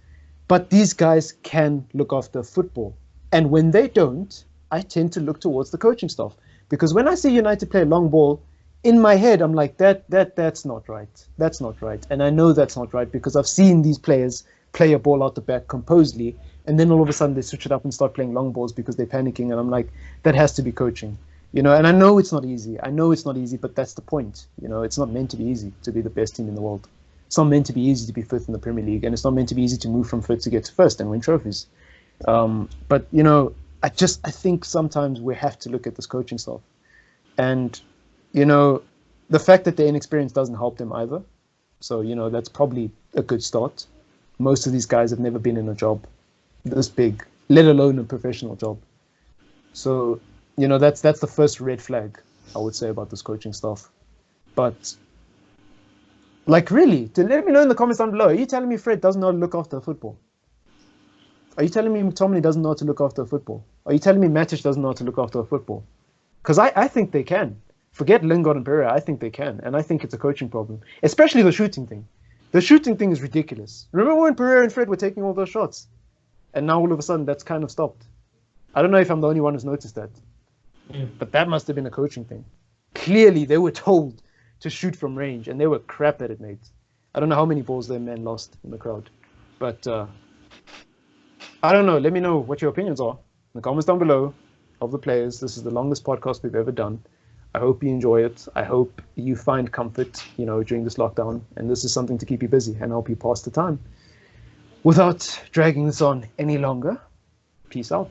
But these guys can look after football. And when they don't, I tend to look towards the coaching staff. Because when I see United play long ball, in my head, I'm like, that's not right. That's not right. And I know that's not right because I've seen these players play a ball out the back composedly, and then all of a sudden they switch it up and start playing long balls because they're panicking. And I'm like, that has to be coaching, and I know it's not easy. But that's the point. It's not meant to be easy to be the best team in the world. It's not meant to be easy to be fifth in the Premier League, and it's not meant to be easy to move from fifth to get to first and win trophies. But I think sometimes we have to look at this coaching staff, and the fact that they're inexperienced doesn't help them either. So that's probably a good start. Most of these guys have never been in a job this big, let alone a professional job. So that's the first red flag I would say about this coaching staff. But really, to let me know in the comments down below, are you telling me Fred doesn't know how to look after football? Are you telling me McTominay doesn't know how to look after a football? Are you telling me Matic doesn't know how to look after a football? Because I think they can. Forget Lingard and Pereira, I think they can. And I think it's a coaching problem. Especially the shooting thing. The shooting thing is ridiculous. Remember when Pereira and Fred were taking all those shots? And now all of a sudden that's kind of stopped. I don't know if I'm the only one who's noticed that. But that must have been a coaching thing. Clearly they were told to shoot from range and they were crap at it, mate. I don't know how many balls their man lost in the crowd. But I don't know. Let me know what your opinions are in the comments down below of the players. This is the longest podcast we've ever done. I hope you enjoy it. I hope you find comfort, during this lockdown. And this is something to keep you busy and help you pass the time. Without dragging this on any longer, peace out.